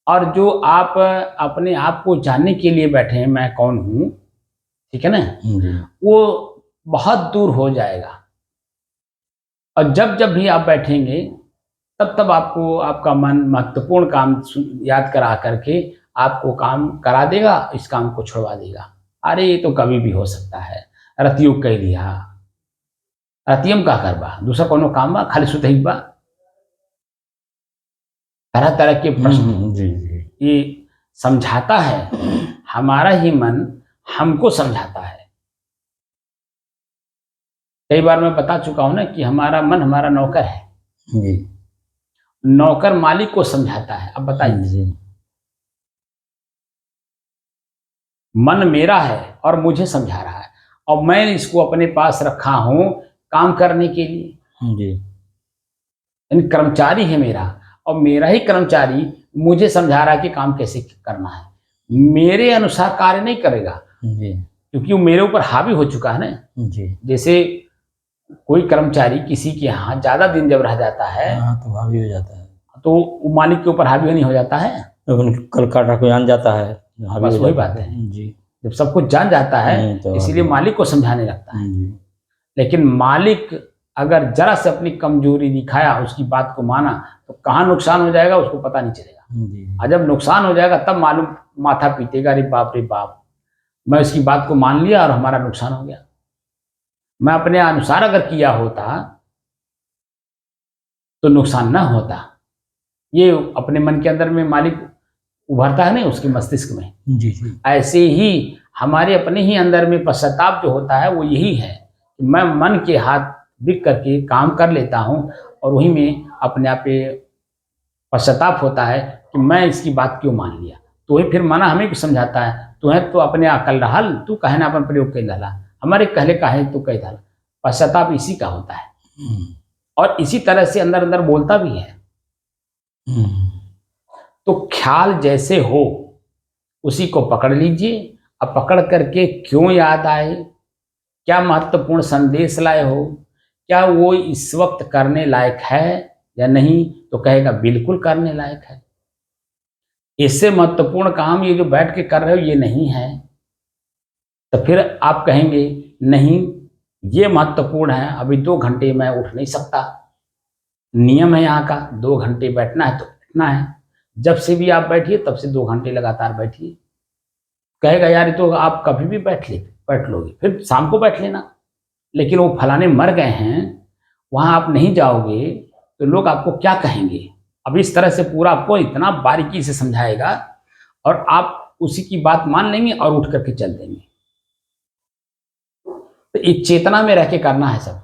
और जो आप अपने आप को जानने के लिए बैठे हैं, मैं कौन हूँ, ठीक है ना, जी वो बहुत दूर हो जाएगा। और जब जब भी आप बैठेंगे तब तब आपको आपका मन महत्वपूर्ण काम याद करा करके आपको काम करा देगा, इस काम को छुड़वा देगा। अरे ये तो कभी भी हो सकता है, रतियों कह दिया, रतियम का करबा, दूसरा कोनो काम बा, खाली सुतही बा, तरह तरह के प्रश्न। जी जी ये समझाता है, हमारा ही मन हमको समझाता है। कई बार मैं बता चुका हूं ना कि हमारा मन हमारा नौकर है, जी नौकर मालिक को समझाता है। अब बताइए, जी मन मेरा है और मुझे समझा रहा है, और मैं इसको अपने पास रखा हूं काम करने के लिए। जी यानी कर्मचारी है मेरा, और मेरा ही कर्मचारी मुझे समझा रहा है कि काम कैसे करना है, मेरे अनुसार कार्य नहीं करेगा, जी क्योंकि वो मेरे ऊपर हावी हो चुका है ना। जी। जैसे कोई कर्मचारी किसी के यहाँ ज्यादा दिन जब रह जाता है हाँ तो हावी हो जाता है, तो वो मालिक के ऊपर हावी नहीं हो जाता है। तो कल काटा को जान जाता है, हावी बस हो वही जाता बात है, जी जब सब कुछ जान जाता है तो इसीलिए हावी। मालिक को समझाने लगता है। जी लेकिन मालिक अगर जरा से अपनी कमजोरी दिखाया, उसकी बात को माना, तो कहाँ नुकसान हो जाएगा उसको पता नहीं चलेगा। जी और जब नुकसान हो जाएगा तब मालूम, माथा पीटेगा, अरे बाप रे बाप, मैं उसकी बात को मान लिया और हमारा नुकसान हो गया। मैं अपने अनुसार अगर किया होता तो नुकसान न होता। ये अपने मन के अंदर में मालिक उभरता है ना उसके मस्तिष्क में। जी जी ऐसे ही हमारे अपने ही अंदर में पश्चाताप जो होता है वो यही है कि मैं मन के हाथ बिक करके काम कर लेता हूँ, और वही में अपने आप पे पश्चाताप होता है कि मैं इसकी बात क्यों मान लिया। तो वही फिर मना हमें को समझाता है, तुम्हें तो अपने अकल रहल, तू कहे ना अपन प्रयोग कर डाला, हमारे कहले काहे तू कह डाला। पश्चाताप इसी का होता है, और इसी तरह से अंदर अंदर बोलता भी है। तो ख्याल जैसे हो उसी को पकड़ लीजिए। अब पकड़ करके क्यों याद आए, क्या महत्वपूर्ण संदेश लाए हो, क्या वो इस वक्त करने लायक है या नहीं, तो कहेगा बिल्कुल करने लायक है। इससे महत्वपूर्ण काम ये जो बैठ के कर रहे हो ये नहीं है, तो फिर आप कहेंगे नहीं ये महत्वपूर्ण है, अभी 2 घंटे मैं उठ नहीं सकता, नियम है यहाँ का 2 घंटे बैठना है तो बैठना है। जब से भी आप बैठिए तब से 2 घंटे लगातार बैठिए। कहेगा यार ये तो आप कभी भी बैठ लोगे, फिर शाम को बैठ लेना। लेकिन वो फलाने मर गए हैं, वहाँ आप नहीं जाओगे तो लोग आपको क्या कहेंगे। अब इस तरह से पूरा आपको इतना बारीकी से समझाएगा और आप उसी की बात मान लेंगे और उठ करके चल देंगे। तो एक चेतना में रह के करना है सब,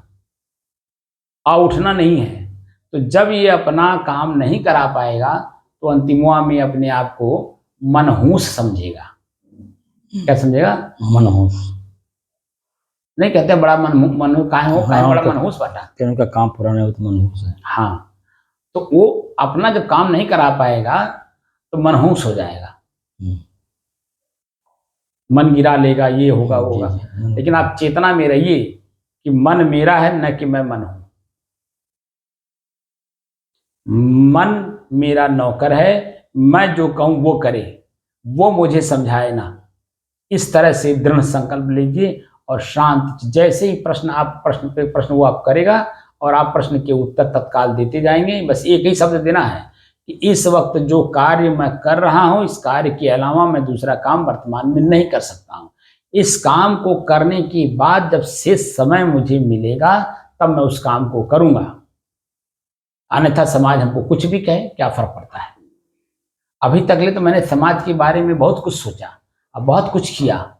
और उठना नहीं है। तो जब ये अपना काम नहीं करा पाएगा तो अंतिमवा में अपने आप को मनहूस समझेगा। क्या समझेगा? मनहूस। नहीं कहते बड़ा मन काहे हो, काहे हाँ, बड़ा तो मनहूस बटा। कि उनका काम पूरा नहीं हो तो मनहूस है। हाँ, तो वो अपना जब काम नहीं करा पाएगा तो मनहूस हो जाएगा, मन गिरा लेगा, ये होगा वो होगा। लेकिन आप चेतना में रहिए कि मन मेरा है, न कि मैं मन हूं। मन मेरा नौकर है, मैं जो कहूं वो करे, वो मुझे समझाए ना। इस तरह से दृढ़ संकल्प लीजिए और शांत, जैसे ही प्रश्न वो आप करेगा और आप प्रश्न के उत्तर तत्काल देते जाएंगे। बस एक ही शब्द देना है कि इस वक्त जो कार्य मैं कर रहा हूं, इस कार्य के अलावा मैं दूसरा काम वर्तमान में नहीं कर सकता हूं। इस काम को करने के बाद जब शेष समय मुझे मिलेगा तब मैं उस काम को करूंगा, अन्यथा समाज हमको कुछ भी कहे क्या फर्क पड़ता है। अभी तकले तो मैंने समाज के बारे में बहुत कुछ सोचा, अब बहुत कुछ किया,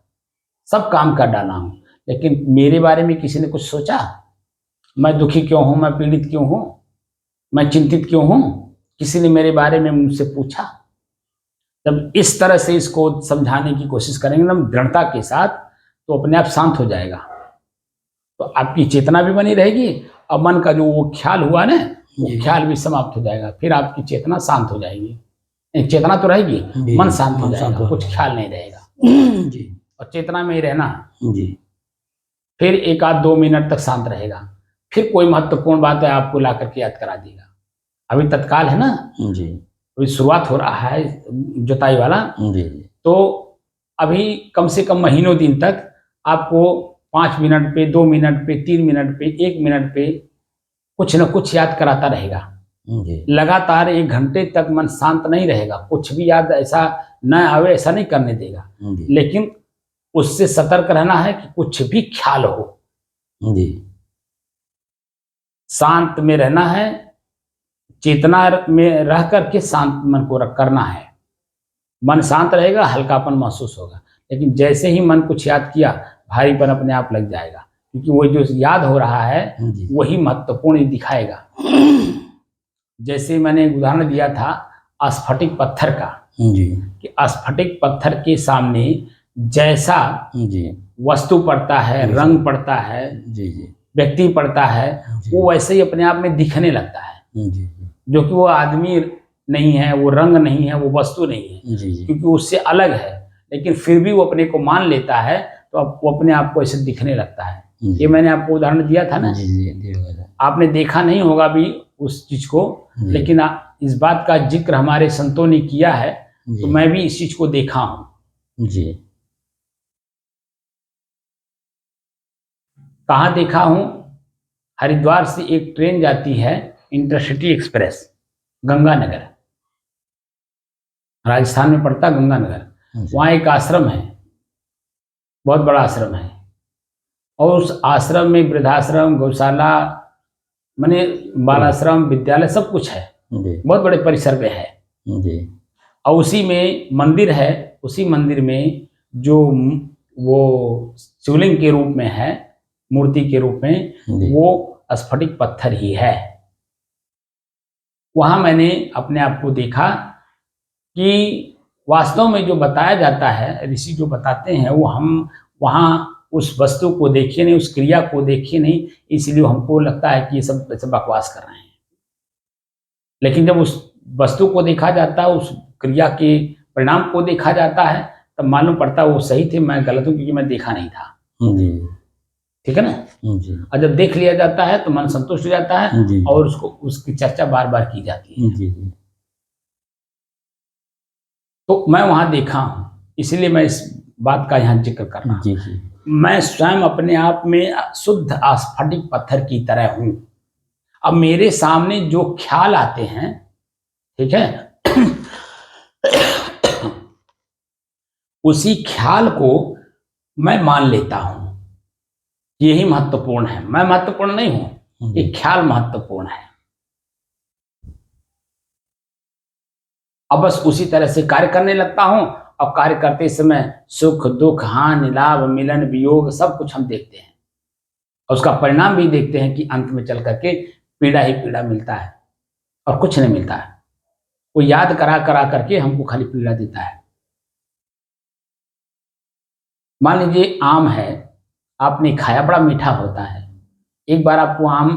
सब काम कर डाला हूं, लेकिन मेरे बारे में किसी ने कुछ सोचा? मैं दुखी क्यों हूं, मैं पीड़ित क्यों हूं, मैं चिंतित क्यों हूं? किसी ने मेरे बारे में मुझसे पूछा? जब इस तरह से इसको समझाने की कोशिश करेंगे ना दृढ़ता के साथ, तो अपने आप शांत हो जाएगा। तो आपकी चेतना भी बनी रहेगी और मन का जो वो ख्याल हुआ ना, वो ख्याल भी समाप्त हो जाएगा। फिर आपकी चेतना शांत हो जाएगी। एक चेतना तो रहेगी, मन शांत हो जाएगा, कुछ ख्याल नहीं रहेगा जी। और चेतना में ही रहना जी। फिर 1-2 मिनट तक शांत रहेगा, फिर कोई महत्वपूर्ण बात है आपको ला करके याद करा देगा। अभी तत्काल है ना जी, अभी शुरुआत हो रहा है जुताई वाला जी। तो अभी कम से कम महीनों दिन तक आपको 5 मिनट पे, 2 मिनट पे, 3 मिनट पे, 1 मिनट पे कुछ न कुछ याद कराता रहेगा जी। लगातार 1 घंटे तक मन शांत नहीं रहेगा, कुछ भी याद ऐसा न आवे ऐसा नहीं करने देगा, लेकिन उससे सतर्क रहना है कि कुछ भी ख्याल हो जी, शांत में रहना है, चेतना में रह करके शांत मन को करना है। मन शांत रहेगा, हल्कापन महसूस होगा। लेकिन जैसे ही मन कुछ याद किया, भारीपन अपने आप लग जाएगा, क्योंकि वो जो याद हो रहा है वही महत्वपूर्ण दिखाएगा। जैसे मैंने एक उदाहरण दिया था स्फटिक पत्थर का जी, कि स्फटिक पत्थर के सामने जैसा जी वस्तु पड़ता है, रंग पड़ता है जी जी, व्यक्ति पड़ता है वो वैसे ही अपने आप में दिखने लगता है, जो कि वो आदमी नहीं है, वो रंग नहीं है, वो वस्तु नहीं है, क्योंकि उससे अलग है, लेकिन फिर भी वो अपने को मान लेता है, तो वो अपने आप को ऐसे दिखने लगता है। ये मैंने आपको उदाहरण दिया था ना, आपने देखा नहीं होगा भी उस चीज को, लेकिन इस बात का जिक्र हमारे संतों ने किया है, तो मैं भी इस चीज को देखा हूं जी। कहाँ देखा हूं? हरिद्वार से एक ट्रेन जाती है, इंटरसिटी एक्सप्रेस, गंगानगर, राजस्थान में पड़ता गंगानगर। वहाँ एक आश्रम है, बहुत बड़ा आश्रम है, और उस आश्रम में वृद्धाश्रम, गौशाला, माने बालाश्रम, विद्यालय सब कुछ है, बहुत बड़े परिसर में है जी। और उसी में मंदिर है, उसी मंदिर में जो वो शिवलिंग के रूप में है, मूर्ति के रूप में, वो स्फटिक पत्थर ही है। वहां मैंने अपने आप को देखा कि वास्तव में जो बताया जाता है, ऋषि जो बताते हैं, वो हम वहां उस वस्तु को देखे नहीं, उस क्रिया को देखे नहीं, इसलिए हमको लगता है कि ये सब ऐसे बकवास कर रहे हैं। लेकिन जब उस वस्तु को देखा जाता है, उस क्रिया के परिणाम को देखा जाता है, तब मालूम पड़ता है वो सही थे, मैं गलत हूं, क्योंकि मैं देखा नहीं था जी। ठीक है ना जी। और जब देख लिया जाता है तो मन संतुष्ट हो जाता है जी। और उसको उसकी चर्चा बार बार की जाती है जी। तो मैं वहां देखा हूं, इसलिए मैं इस बात का यहाँ जिक्र कर रहा हूं जी। मैं स्वयं अपने आप में शुद्ध स्फटिक पत्थर की तरह हूं। अब मेरे सामने जो ख्याल आते हैं, ठीक है, उसी ख्याल को मैं मान लेता हूं, यही महत्वपूर्ण है। मैं महत्वपूर्ण नहीं हूं, ये ख्याल महत्वपूर्ण है। अब बस उसी तरह से कार्य करने लगता हूं, और कार्य करते समय सुख दुख, हानि लाभ, मिलन वियोग, सब कुछ हम देखते हैं, और उसका परिणाम भी देखते हैं कि अंत में चल करके पीड़ा ही पीड़ा मिलता है और कुछ नहीं मिलता है। वो याद करा करा करके हमको खाली पीड़ा देता है। मान लीजिए आम है, आपने खाया, बड़ा मीठा होता है, एक बार आपको आम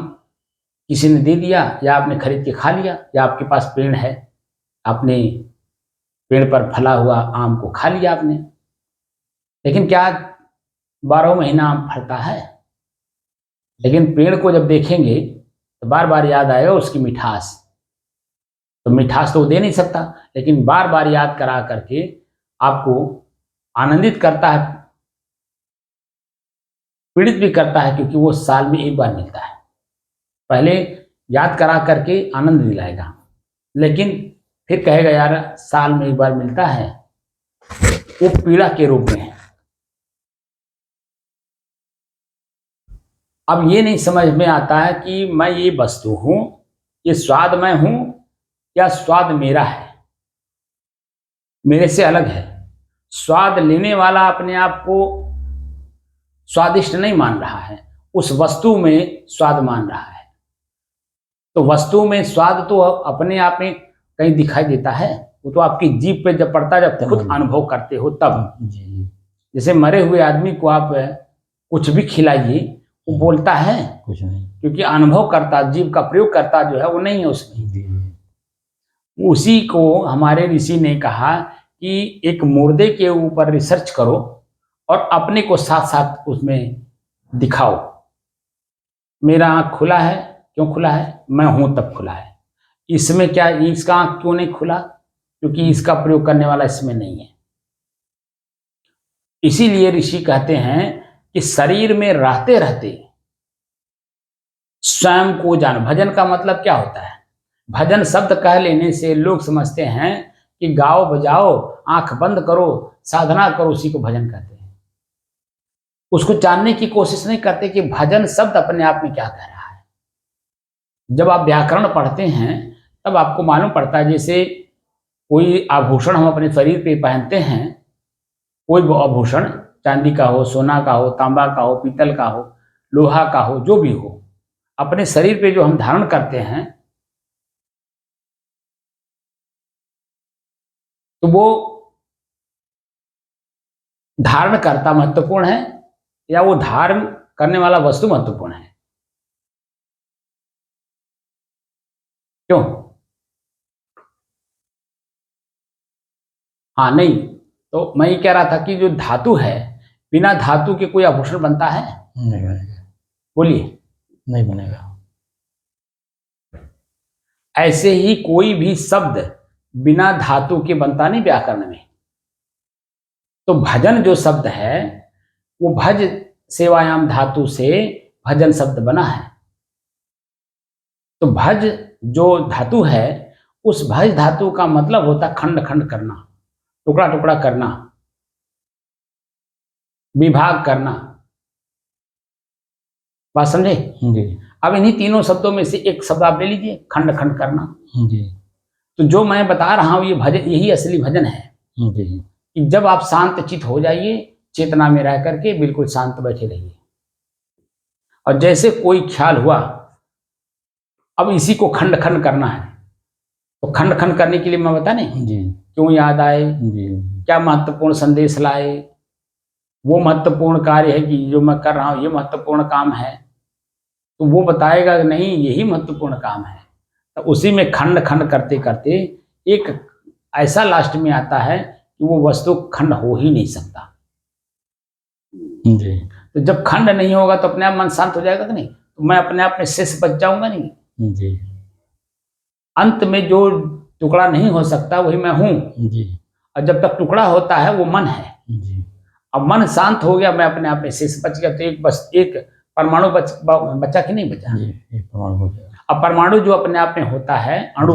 किसी ने दे दिया, या आपने खरीद के खा लिया, या आपके पास पेड़ है, आपने पेड़ पर फला हुआ आम को खा लिया आपने, लेकिन क्या 12 महीना आम फलता है? लेकिन पेड़ को जब देखेंगे तो बार बार याद आएगा उसकी मिठास, तो मिठास तो वो दे नहीं सकता, लेकिन बार बार याद करा करके आपको आनंदित करता है, पीड़ित भी करता है, क्योंकि वो साल में एक बार मिलता है। पहले याद करा करके आनंद दिलाएगा, लेकिन फिर कहेगा यार साल में एक बार मिलता है, वो पीड़ा के रूप में है। अब ये नहीं समझ में आता है कि मैं ये वस्तु हूं, ये स्वाद मैं हूं, या स्वाद मेरा है, मेरे से अलग है। स्वाद लेने वाला अपने आप को स्वादिष्ट नहीं मान रहा है, उस वस्तु में स्वाद मान रहा है। तो वस्तु में स्वाद तो अपने आप में कहीं दिखाई देता है, वो तो आपकी जीभ पे जब पड़ता है, जब खुद अनुभव करते हो तब। जैसे मरे हुए आदमी को आप कुछ भी खिलाइए, वो बोलता है कुछ नहीं, क्योंकि अनुभव करता, जीभ का प्रयोग करता जो है वो नहीं है उसमें। उसी को हमारे ऋषि ने कहा कि एक मुर्दे के ऊपर रिसर्च करो और अपने को साथ साथ उसमें दिखाओ। मेरा आँख खुला है, क्यों खुला है? मैं हूं तब खुला है। इसमें क्या, इसका आँख क्यों नहीं खुला? क्योंकि इसका प्रयोग करने वाला इसमें नहीं है। इसीलिए ऋषि कहते हैं कि शरीर में रहते रहते स्वयं को जानो। भजन का मतलब क्या होता है? भजन शब्द कह लेने से लोग समझते हैं कि गाओ बजाओ, आंख बंद करो, साधना करो, उसी को भजन कहते हैं। उसको जानने की कोशिश नहीं करते कि भजन शब्द अपने आप में क्या कह रहा है। जब आप व्याकरण पढ़ते हैं तब आपको मालूम पड़ता है, जैसे कोई आभूषण हम अपने शरीर पे पहनते हैं, कोई आभूषण चांदी का हो, सोना का हो, तांबा का हो, पीतल का हो, लोहा का हो, जो भी हो, अपने शरीर पे जो हम धारण करते हैं, तो वो धारण करता महत्वपूर्ण है या वो धारण करने वाला वस्तु महत्वपूर्ण है? क्यों? हाँ नहीं, तो मैं ये कह रहा था कि जो धातु है, बिना धातु के कोई आभूषण बनता है? नहीं बनेगा। बोलिए। नहीं बनेगा। ऐसे ही कोई भी शब्द बिना धातु के बनता नहीं व्याकरण में। तो भजन जो शब्द है वो भज सेवायाम धातु से भजन शब्द बना है। तो भज जो धातु है, उस भज धातु का मतलब होता खंड खंड करना, टुकड़ा टुकड़ा करना, विभाग करना। बात समझे? जी अब इन्हीं तीनों शब्दों में से एक शब्द आप ले लीजिए, खंड खंड करना। जी तो जो मैं बता रहा हूं ये भजन, यही असली भजन है जी कि जब आप शांत चित हो जाइए, चेतना में रह करके बिल्कुल शांत बैठे रहिए, और जैसे कोई ख्याल हुआ, अब इसी को खंड खंड करना है। तो खंड खंड करने के लिए मैं बता नहीं जी क्यों याद आए, जी क्या महत्वपूर्ण संदेश लाए, वो महत्वपूर्ण कार्य है कि जो मैं कर रहा हूं ये महत्वपूर्ण काम है, तो वो बताएगा कि नहीं यही महत्वपूर्ण काम है। तो उसी में खंड खंड करते करते एक ऐसा लास्ट में आता है कि वो वस्तु खंड हो ही नहीं सकता। जी तो जब खंड नहीं होगा तो अपने आप मन शांत हो जाएगा कि नहीं? तो मैं अपने आप में शेष बच जाऊंगा नहीं। जी अंत में जो टुकड़ा नहीं हो सकता वही मैं हूं, जी और जब तक टुकड़ा होता है वो मन है। जी अब मन शांत हो गया, मैं अपने आप में शेष बच गया, तो एक बस एक परमाणु बचा कि नहीं बचा? जी एक परमाणु हो जाएगा। अब परमाणु जो अपने आप में होता है, अणु,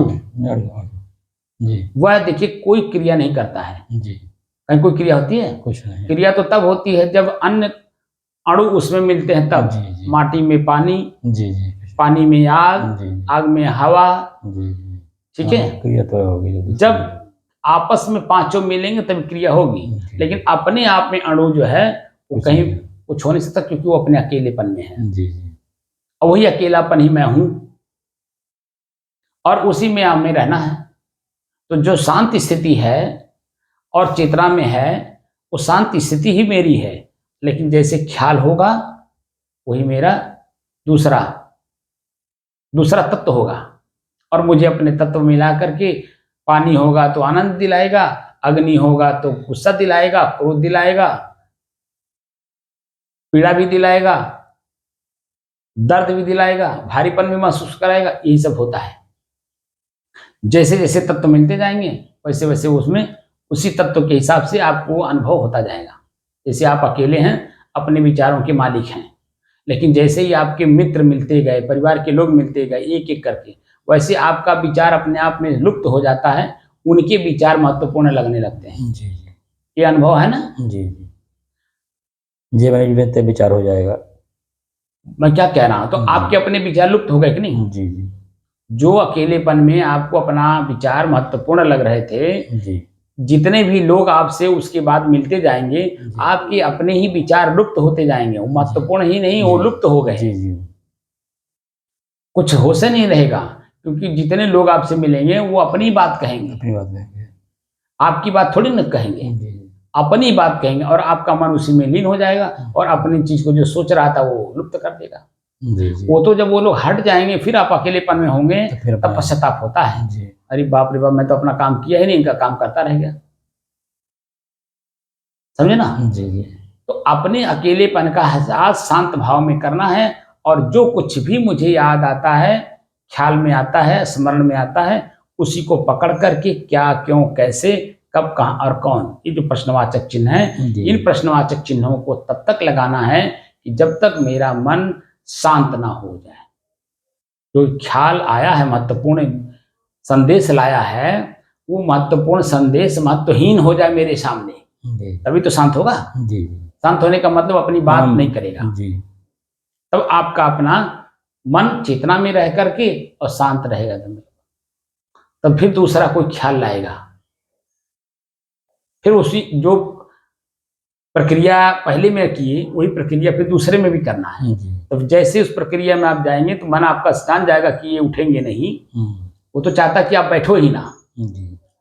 जी वह देखिए कोई क्रिया नहीं करता है। जी कहीं कोई क्रिया होती है? कुछ नहीं। क्रिया तो तब होती है जब अन्य अणु उसमें मिलते हैं तब। जी जी माटी में पानी, जी जी पानी में आग, जी आग में हवा, जी जी ठीक है? क्रिया तो होगी। जब आपस में पांचों मिलेंगे तब क्रिया होगी, लेकिन अपने आप में अणु जो है वो कहीं कुछ हो नहीं सकता, क्योंकि वो अपने अकेलेपन में है। जी जी और वही अकेलापन ही मैं हूं, और उसी में आप में रहना है। तो जो शांति स्थिति है और चेतना में है, वो शांति स्थिति ही मेरी है, लेकिन जैसे ख्याल होगा वही मेरा दूसरा तत्व होगा, और मुझे अपने तत्व मिला करके, पानी होगा तो आनंद दिलाएगा, अग्नि होगा तो गुस्सा दिलाएगा, क्रोध दिलाएगा, पीड़ा भी दिलाएगा, दर्द भी दिलाएगा, भारीपन भी महसूस कराएगा। यही सब होता है। जैसे जैसे तत्व मिलते जाएंगे वैसे वैसे उसमें उसी तत्व के हिसाब से आपको अनुभव होता जाएगा। जैसे आप अकेले हैं, अपने विचारों के मालिक हैं, लेकिन जैसे ही आपके मित्र मिलते गए, परिवार के लोग मिलते गए एक एक करके, वैसे आपका विचार अपने आप में लुप्त हो जाता है, उनके विचार महत्वपूर्ण लगने लगते हैं। जी जी ये अनुभव है ना? जी जी जी मैंने विचार हो जाएगा। मैं क्या कह रहा हूं, तो आपके अपने विचार लुप्त हो गए कि नहीं? जी जी जो अकेलेपन में आपको अपना विचार महत्वपूर्ण लग रहे थे, जी जितने भी लोग आपसे उसके बाद मिलते जाएंगे, आपके अपने ही विचार लुप्त होते जाएंगे। वो महत्वपूर्ण ही नहीं, वो लुप्त हो गए। जी जी कुछ होश नहीं रहेगा, क्योंकि जितने लोग आपसे मिलेंगे वो अपनी बात कहेंगे, अपनी बात कहेंगे, आपकी बात थोड़ी न कहेंगे, जी अपनी बात कहेंगे, और आपका मन उसी में लीन हो जाएगा, और अपनी चीज को जो सोच रहा था वो लुप्त कर देगा। जी जी वो तो जब वो लोग हट जाएंगे फिर आप अकेलेपन में होंगे, तो फिर तब पश्चाताप होता है। जी अरे बाप रे बाप, मैं तो अपना काम किया ही नहीं, इनका काम करता रह गया। समझे ना? जी जी तो अपने अकेलेपन का एहसास शांत भाव में करना है, और जो कुछ भी मुझे याद आता है, ख्याल में आता है, स्मरण में आता है, उसी को पकड़ करके क्या, क्यों, कैसे, कब, कहाँ और कौन, ये जो प्रश्नवाचक चिन्ह है, जी। इन प्रश्नवाचक चिन्हों को तब तक लगाना है कि जब तक मेरा मन शांत ना हो जाए। जो ख्याल आया है, महत्वपूर्ण संदेश लाया है, वो महत्वपूर्ण संदेश महत्वहीन हो जाए मेरे सामने, जी तभी तो शांत होगा। जी शांत होने का मतलब अपनी बात नहीं करेगा, जी तब आपका अपना मन चेतना में रह करके और शांत रहेगा। तब फिर दूसरा कोई ख्याल लाएगा, फिर उसी जो प्रक्रिया पहले में किए वही प्रक्रिया फिर दूसरे में भी करना है। जी तो जैसे उस प्रक्रिया में आप जाएंगे तो मन आपका जान जाएगा कि ये उठेंगे नहीं, वो तो चाहता कि आप बैठो ही ना,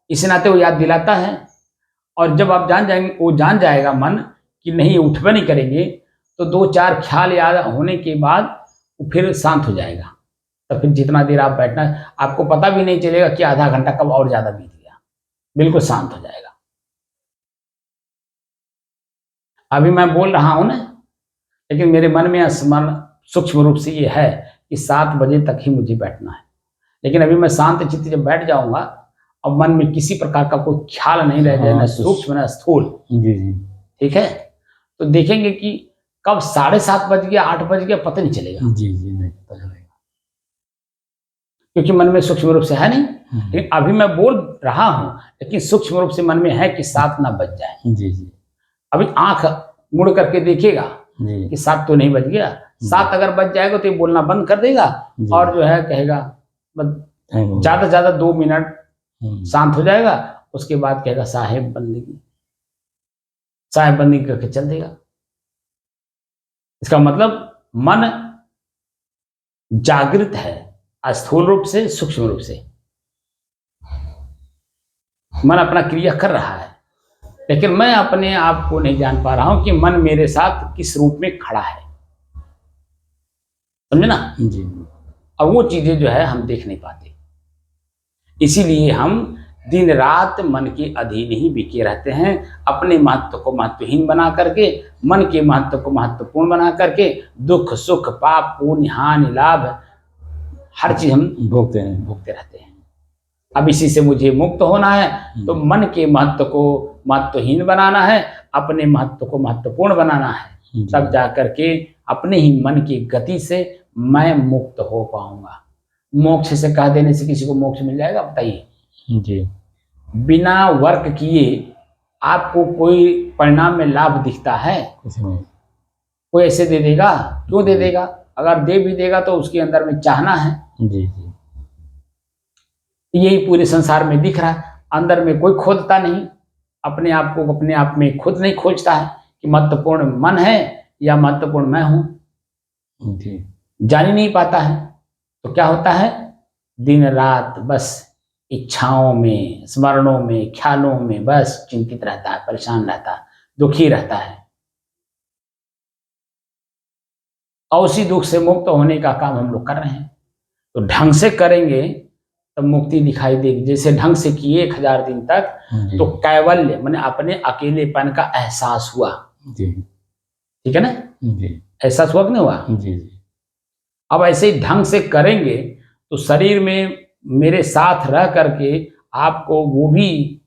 इस नाते वो याद दिलाता है। और जब आप जान जाएंगे, वो जान जाएगा मन कि नहीं ये उठबे नहीं करेंगे, तो दो चार ख्याल याद होने के बाद वो फिर शांत हो जाएगा। तो फिर जितना देर आप बैठना, आपको पता भी नहीं चलेगा कि आधा घंटा कब और ज्यादा बीत गया, बिल्कुल शांत हो जाएगा। अभी मैं बोल रहा हूं ना, लेकिन मेरे मन में स्मरण सूक्ष्म रूप से ये है कि 7 बजे तक ही मुझे बैठना है। लेकिन अभी मैं शांत चित्त जब बैठ जाऊंगा और मन में किसी प्रकार का कोई ख्याल नहीं रह जाए, न सूक्ष्म न स्थूल, जी जी, ठीक है, तो देखेंगे कि कब 7:30 बज गया, 8 बज गया, पता नहीं चलेगा। जी जी, नहीं पता चलेगा, क्योंकि मन में सूक्ष्म रूप से है नहीं। लेकिन अभी मैं बोल रहा हूं, लेकिन सूक्ष्म रूप से मन में है कि 7 ना बज जाए। जी जी अभी आंख मुड़ करके देखेगा जी, कि 7 तो नहीं बज गया। 7 अगर बज जाएगा तो ये बोलना बंद कर देगा और जो है कहेगा ज्यादा से ज्यादा 2 मिनट शांत हो जाएगा। उसके बाद कहेगा साहेब बंदगी, साहेब बंदगी करके चल देगा। इसका मतलब मन जागृत है, स्थूल रूप से सूक्ष्म रूप से मन अपना क्रिया कर रहा है, लेकिन मैं अपने आप को नहीं जान पा रहा हूं कि मन मेरे साथ किस रूप में खड़ा है, समझे ना जी। अब वो चीजें जो है हम देख नहीं पाते, इसीलिए हम दिन रात मन के अधीन ही बिके रहते हैं। अपने महत्व को महत्वहीन बना करके, मन के महत्व को महत्वपूर्ण बना करके, दुख सुख पाप पुण्य हानि लाभ हर चीज हम भोगते रहते हैं। अब इसी से मुझे मुक्त होना है, तो मन के महत्व को महत्वहीन बनाना है, अपने महत्व को महत्वपूर्ण बनाना है, तब जा करके अपने ही मन की गति से मैं मुक्त हो पाऊंगा। मोक्ष से कह देने से किसी को मोक्ष मिल जाएगा? बताइए जी। बिना वर्क किए आपको कोई परिणाम में लाभ दिखता है? कुछ नहीं। कोई ऐसे दे देगा? क्यों दे देगा? अगर दे भी देगा तो उसके अंदर में चाहना है। जी जी, यही पूरे संसार में दिख रहा है, अंदर में कोई खोदता नहीं, अपने आप को अपने आप में खुद नहीं खोजता है कि महत्वपूर्ण मन है या महत्वपूर्ण मैं हूं, जी जान ही नहीं पाता है। तो क्या होता है, दिन रात बस इच्छाओं में, स्मरणों में, ख्यालों में बस चिंतित रहता है, परेशान रहता है, दुखी रहता है। और उसी दुख से मुक्त होने का काम हम लोग कर रहे हैं। तो ढंग से करेंगे तब मुक्ति दिखाई देगी। जैसे ढंग से किए 1000 दिन तक, तो कैवल्य माने अपने अकेलेपन का एहसास हुआ। जी, ठीक है ना? जी, एहसास हुआ कि नहीं हुआ? जी जी, अब ऐसे ही ढंग से करेंगे तो शरीर में मेरे साथ रह करके आपको वो भी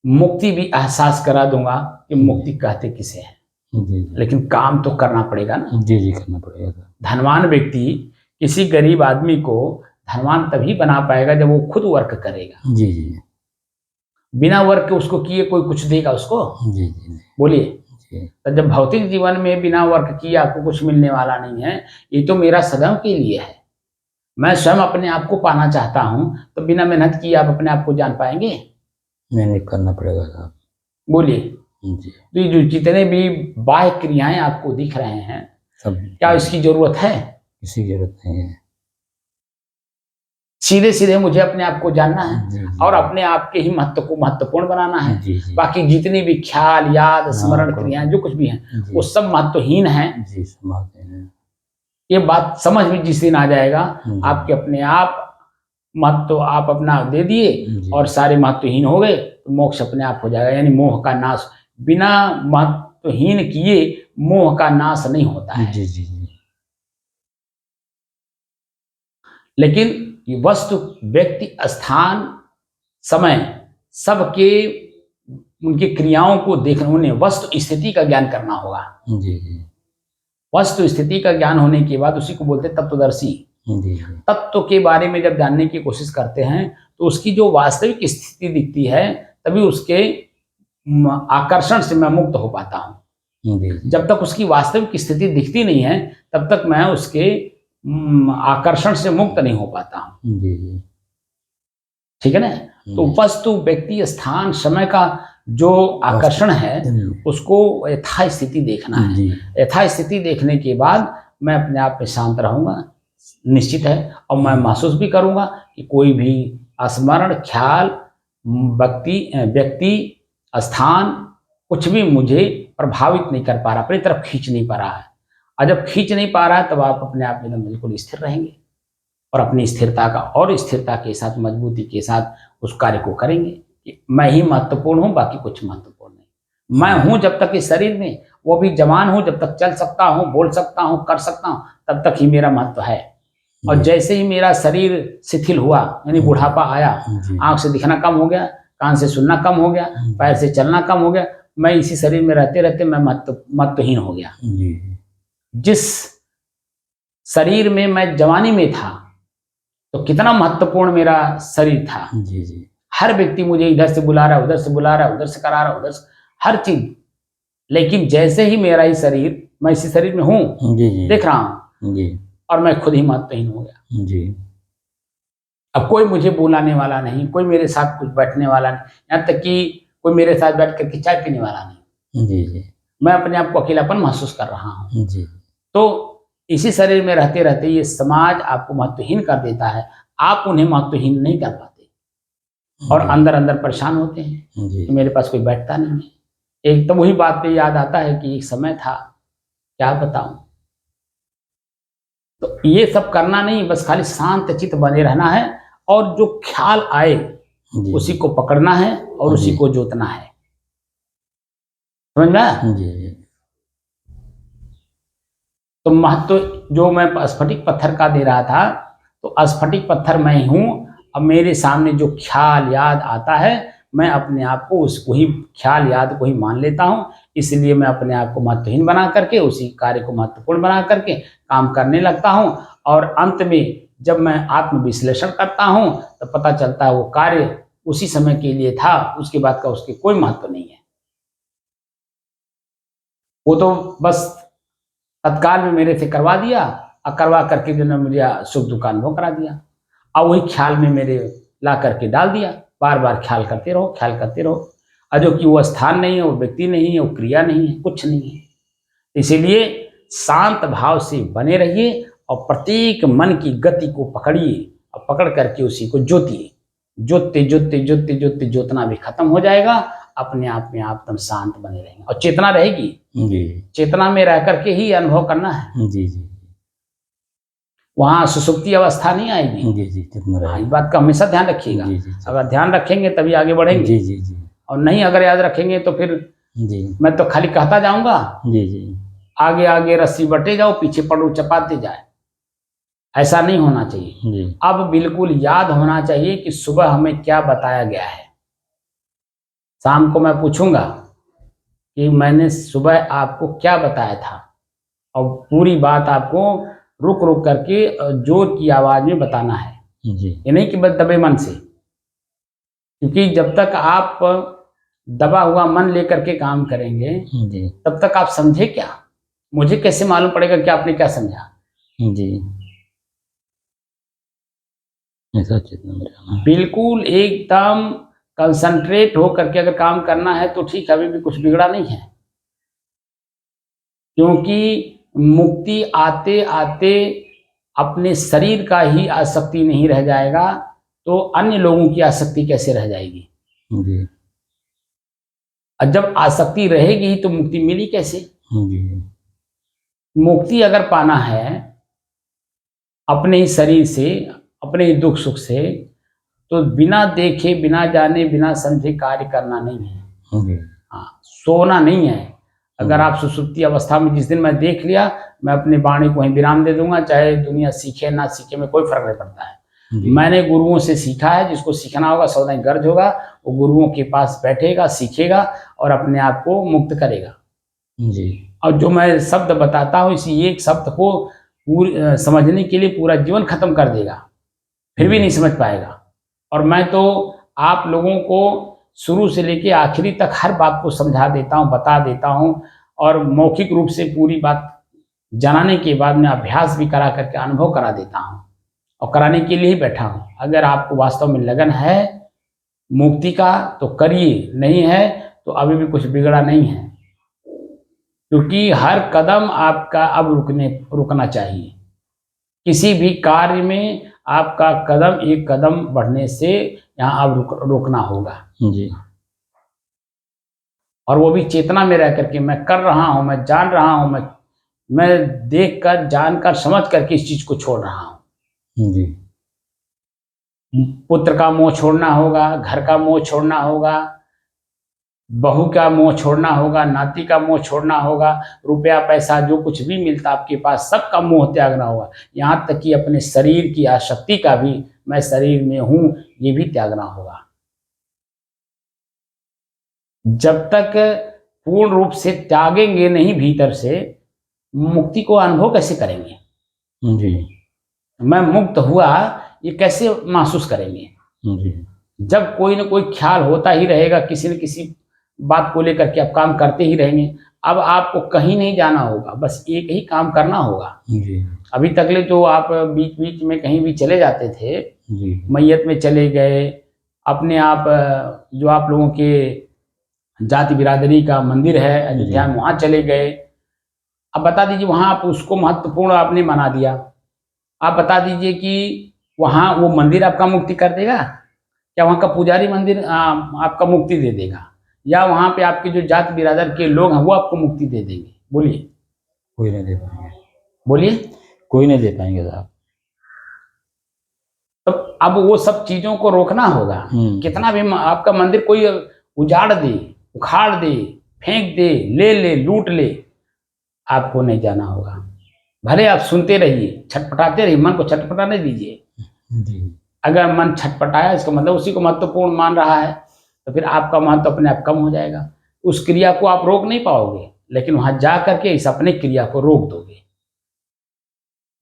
मुक्ति भी एहसास करा दूंगा कि मुक्ति कहते किसे हैं। जी, लेकिन काम तो करना पड़ेगा ना। जी जी, करना पड़ेगा। धनवान व्यक्ति किसी गरीब आदमी को धनवान तभी बना पाएगा जब वो खुद वर्क करेगा। जी जी, बिना वर्क के उसको किए कोई कुछ देगा उसको? जी जी, बोलिए। जी, तो जब भौतिक जीवन में बिना वर्क किए आपको कुछ मिलने वाला नहीं है, ये तो मेरा सदैव के लिए है। मैं स्वयं अपने आप को पाना चाहता हूं, तो बिना मेहनत किए आप अपने आप को जान पाएंगे? नहीं करना पड़ेगा साहब। बोलिए। जी, तो ये जो जितने भी बाह्य क्रियाएं आपको दिख रहे हैं, सब क्या इसकी जरूरत है? किसी की जरूरत नहीं है। सीधे सीधे मुझे अपने आप को जानना है जी, जी, और अपने आप के ही महत्व को महत्वपूर्ण बनाना है। जी, जी, बाकी जितनी भी ख्याल याद स्मरण क्रियाएं जो कुछ भी हैं, जी, वो सब महत्वहीन हैं। जी, समाते हैं। ये बात समझ में जिस दिन आ जाएगा, आपके अपने आप महत्व आप अपना दे दिए और सारे महत्वहीन हो गए, तो मोक्ष अपने आप हो जाएगा। यानी मोह का नाश, बिना महत्वहीन किए मोह का नाश नहीं होता है। जी जी जी, लेकिन ये वस्तु, व्यक्ति, स्थान, समय, सबके उनकी क्रियाओं को देखना, उन्हें वस्तु स्थिति का ज्ञान करना होगा। जी जी, वस्तु स्थिति का ज्ञान होने के बाद उसी को बोलते हैं तत्वदर्शी। जी, तत्व के बारे में जब जानने की कोशिश करते हैं तो उसकी जो वास्तविक स्थिति दिखती है, तभी उसके आकर्षण से मैं मुक्त हो पाता हूँ। जी, जब तक उसकी वास्तविक स्थिति दिखती नहीं है, तब तक मैं उसके आकर्षण से मुक्त नहीं हो पाता हूँ। जी, जी, ठीक है ना? तो वस्तु, व्यक्ति, स्थान, समय का जो आकर्षण है, उसको यथास्थिति देखना है। यथास्थिति देखने के बाद मैं अपने आप में शांत रहूंगा, निश्चित है। और मैं महसूस भी करूंगा कि कोई भी स्मरण, ख्याल, व्यक्ति, स्थान कुछ भी मुझे प्रभावित नहीं कर पा रहा, अपनी तरफ खींच नहीं पा रहा है। और जब खींच नहीं पा रहा है, तब आप अपने आप में एकदम बिल्कुल स्थिर रहेंगे। और अपनी स्थिरता का और स्थिरता के साथ मजबूती के साथ उस कार्य को करेंगे कि मैं ही महत्वपूर्ण हूँ, बाकी कुछ महत्वपूर्ण नहीं। मैं हूँ जब तक इस शरीर में, वो भी जवान हूँ, जब तक चल सकता हूँ, बोल सकता हूँ, कर सकता हूँ, तब तक ही मेरा महत्व है। और जैसे ही मेरा शरीर शिथिल हुआ, यानी बुढ़ापा आया, आंख से दिखना कम हो गया, कान से सुनना कम हो गया, पैर से चलना कम हो गया, मैं इसी शरीर में रहते रहते मैं महत्वहीन हो गया। जिस शरीर में मैं जवानी में था तो कितना महत्वपूर्ण मेरा शरीर था। हर व्यक्ति मुझे इधर से बुला रहा है, उधर से बुला रहा है, उधर से करा रहा है, उधर से हर चीज। लेकिन जैसे ही मेरा ही शरीर, मैं इसी शरीर में हूँ, देख रहा हूँ, और मैं खुद ही महत्वहीन हो गया। अब कोई मुझे बुलाने वाला नहीं, कोई मेरे साथ कुछ बैठने वाला नहीं, यहाँ तक कि कोई मेरे साथ बैठ करके चाय पीने वाला नहीं। मैं अपने आप को अकेलापन महसूस कर रहा हूँ। तो इसी शरीर में रहते रहते ये समाज आपको महत्वहीन कर देता है, आप उन्हें महत्वहीन नहीं कर पाते और अंदर अंदर परेशान होते हैं कि मेरे पास कोई बैठता नहीं है। एक तो वही बात पे याद आता है कि एक समय था, क्या बताऊं। तो ये सब करना नहीं, बस खाली शांत चित्त बने रहना है और जो ख्याल आए उसी को पकड़ना है और उसी को जोतना है। समझ में? तो महत्व जो मैं स्फटिक पत्थर का दे रहा था, तो स्फटिक पत्थर मैं हूं। अब मेरे सामने जो ख्याल याद आता है, मैं अपने आप को उसको ही, ख्याल याद को ही मान लेता हूं। इसलिए मैं अपने आप को महत्वहीन बना करके उसी कार्य को महत्वपूर्ण बना करके काम करने लगता हूं। और अंत में जब मैं आत्मविश्लेषण करता हूं तो पता चलता है वो कार्य उसी समय के लिए था, उसके बाद का उसके कोई महत्व नहीं है। वो तो बस तत्काल में मेरे से करवा दिया और करवा करके जो मुझे सुख दुख का अनुभव करा दिया, और वही ख्याल में मेरे ला करके डाल दिया। बार बार ख्याल करते रहो, ख्याल करते रहो, और जो कि वो स्थान नहीं है, वो व्यक्ति नहीं है, वो क्रिया नहीं है, कुछ नहीं है। इसीलिए शांत भाव से बने रहिए और प्रत्येक मन की गति को पकड़िए और पकड़ करके उसी को जोतिए। जोतते जोतते जोतते जोतते जोतना भी खत्म हो जाएगा, अपने आप में आप एकदम शांत बने रहेंगे और चेतना रहेगी। चेतना में रह करके ही अनुभव करना है। वहां सुसुप्ति अवस्था नहीं आएगी। इस बात का हमेशा ध्यान रखिएगा। अगर ध्यान रखेंगे तभी आगे बढ़ेंगे, और नहीं अगर याद रखेंगे तो फिर मैं तो खाली कहता जाऊंगा, आगे आगे रस्सी बटे जाओ, पीछे पड़ो चपाते जाए। ऐसा नहीं होना चाहिए। अब बिल्कुल याद होना चाहिए कि सुबह हमें क्या बताया गया है। शाम को मैं पूछूंगा कि मैंने सुबह आपको क्या बताया था, और पूरी बात आपको रुक रुक करके जोर की आवाज में बताना है। ये नहीं कि बस दबे मन से, क्योंकि जब तक आप दबा हुआ मन लेकर के काम करेंगे तब तक आप समझे क्या? मुझे कैसे मालूम पड़ेगा कि आपने क्या समझा? ऐसा चेतना में रहना, बिल्कुल एकदम कंसंट्रेट हो करके अगर काम करना है तो ठीक है, अभी भी कुछ बिगड़ा नहीं है। क्योंकि मुक्ति आते आते अपने शरीर का ही आसक्ति नहीं रह जाएगा तो अन्य लोगों की आसक्ति कैसे रह जाएगी? और जब आसक्ति रहेगी तो मुक्ति मिली कैसे? मुक्ति अगर पाना है अपने ही शरीर से, अपने ही दुख सुख से, तो बिना देखे, बिना जाने, बिना समझे कार्य करना नहीं है। हाँ, सोना नहीं है। अगर आप सुसुप्ति अवस्था में, जिस दिन मैं देख लिया, मैं अपने वाणी को वहीं विराम दे दूंगा, चाहे दुनिया सीखे ना सीखे में कोई फर्क नहीं पड़ता है। मैंने गुरुओं से सीखा है, जिसको सीखना होगा सौदा गर्ज होगा, वो गुरुओं के पास बैठेगा, सीखेगा और अपने आप को मुक्त करेगा। और जो मैं शब्द बताता हूँ, इसी एक शब्द को समझने के लिए पूरा जीवन खत्म कर देगा, फिर भी नहीं समझ पाएगा। और मैं तो आप लोगों को शुरू से लेके आखिरी तक हर बात को समझा देता हूँ, बता देता हूँ, और मौखिक रूप से पूरी बात जनाने के बाद में अभ्यास भी करा करके अनुभव करा देता हूँ, और कराने के लिए ही बैठा हूँ। अगर आपको वास्तव में लगन है मुक्ति का तो करिए, नहीं है तो अभी भी कुछ बिगड़ा नहीं है। क्योंकि हर कदम आपका अब रुकना चाहिए। किसी भी कार्य में आपका कदम एक कदम बढ़ने से यहाँ अब रोकना होगा। और वो भी चेतना में रह करके मैं कर रहा हूँ, मैं जान रहा हूँ, मैं देख कर, जान कर, समझ करके इस चीज को छोड़ रहा हूँ। जी। पुत्र का मोह छोड़ना होगा, घर का मोह छोड़ना होगा, बहू का मोह छोड़ना होगा, नाती का मोह छोड़ना होगा, रुपया पैसा जो कुछ भी मिलता आपके पास सबका मोह त्यागना होगा। यहाँ तक कि अपने शरीर की आसक्ति का भी, मैं शरीर में हूँ, ये भी त्यागना होगा। जब तक पूर्ण रूप से त्यागेंगे नहीं भीतर से, मुक्ति को अनुभव कैसे करेंगे? जी। मैं मुक्त हुआ ये कैसे महसूस करेंगे? जी। जब कोई ना कोई ख्याल होता ही रहेगा, किसी न किसी बात को लेकर के आप काम करते ही रहेंगे। अब आपको कहीं नहीं जाना होगा, बस एक ही काम करना होगा। जी। अभी तकले तो आप बीच बीच में कहीं भी चले जाते थे, जी। मैयत में चले गए, अपने आप जो आप लोगों के जाति बिरादरी का मंदिर है अयोध्या में, वहाँ चले गए। अब बता दीजिए वहाँ आप उसको महत्वपूर्ण आपने बना दिया। आप बता दीजिए कि वहाँ वो मंदिर आपका मुक्ति कर देगा? क्या वहाँ का पुजारी मंदिर आपका मुक्ति दे देगा? या वहाँ पे आपके जो जात बिरादर के लोग हैं वो आपको मुक्ति दे देंगे? बोलिए, कोई नहीं दे पाएंगे। बोलिए। कोई नहीं दे पाएंगे साहब। तो अब वो सब चीज़ों को रोकना होगा। कितना भी आपका मंदिर कोई उजाड़ दे, उखाड़ दे, फेंक दे, ले ले, लूट ले, आपको नहीं जाना होगा। भले आप सुनते रहिए, छटपटाते रहिए, मन को छटपटाने दीजिए। जी। अगर मन छटपटाया इसका मतलब उसी को महत्वपूर्ण मान रहा है, तो फिर आपका महत्व अपने आप कम हो जाएगा। उस क्रिया को आप रोक नहीं पाओगे, लेकिन वहां जा करके इस अपने क्रिया को रोक दोगे।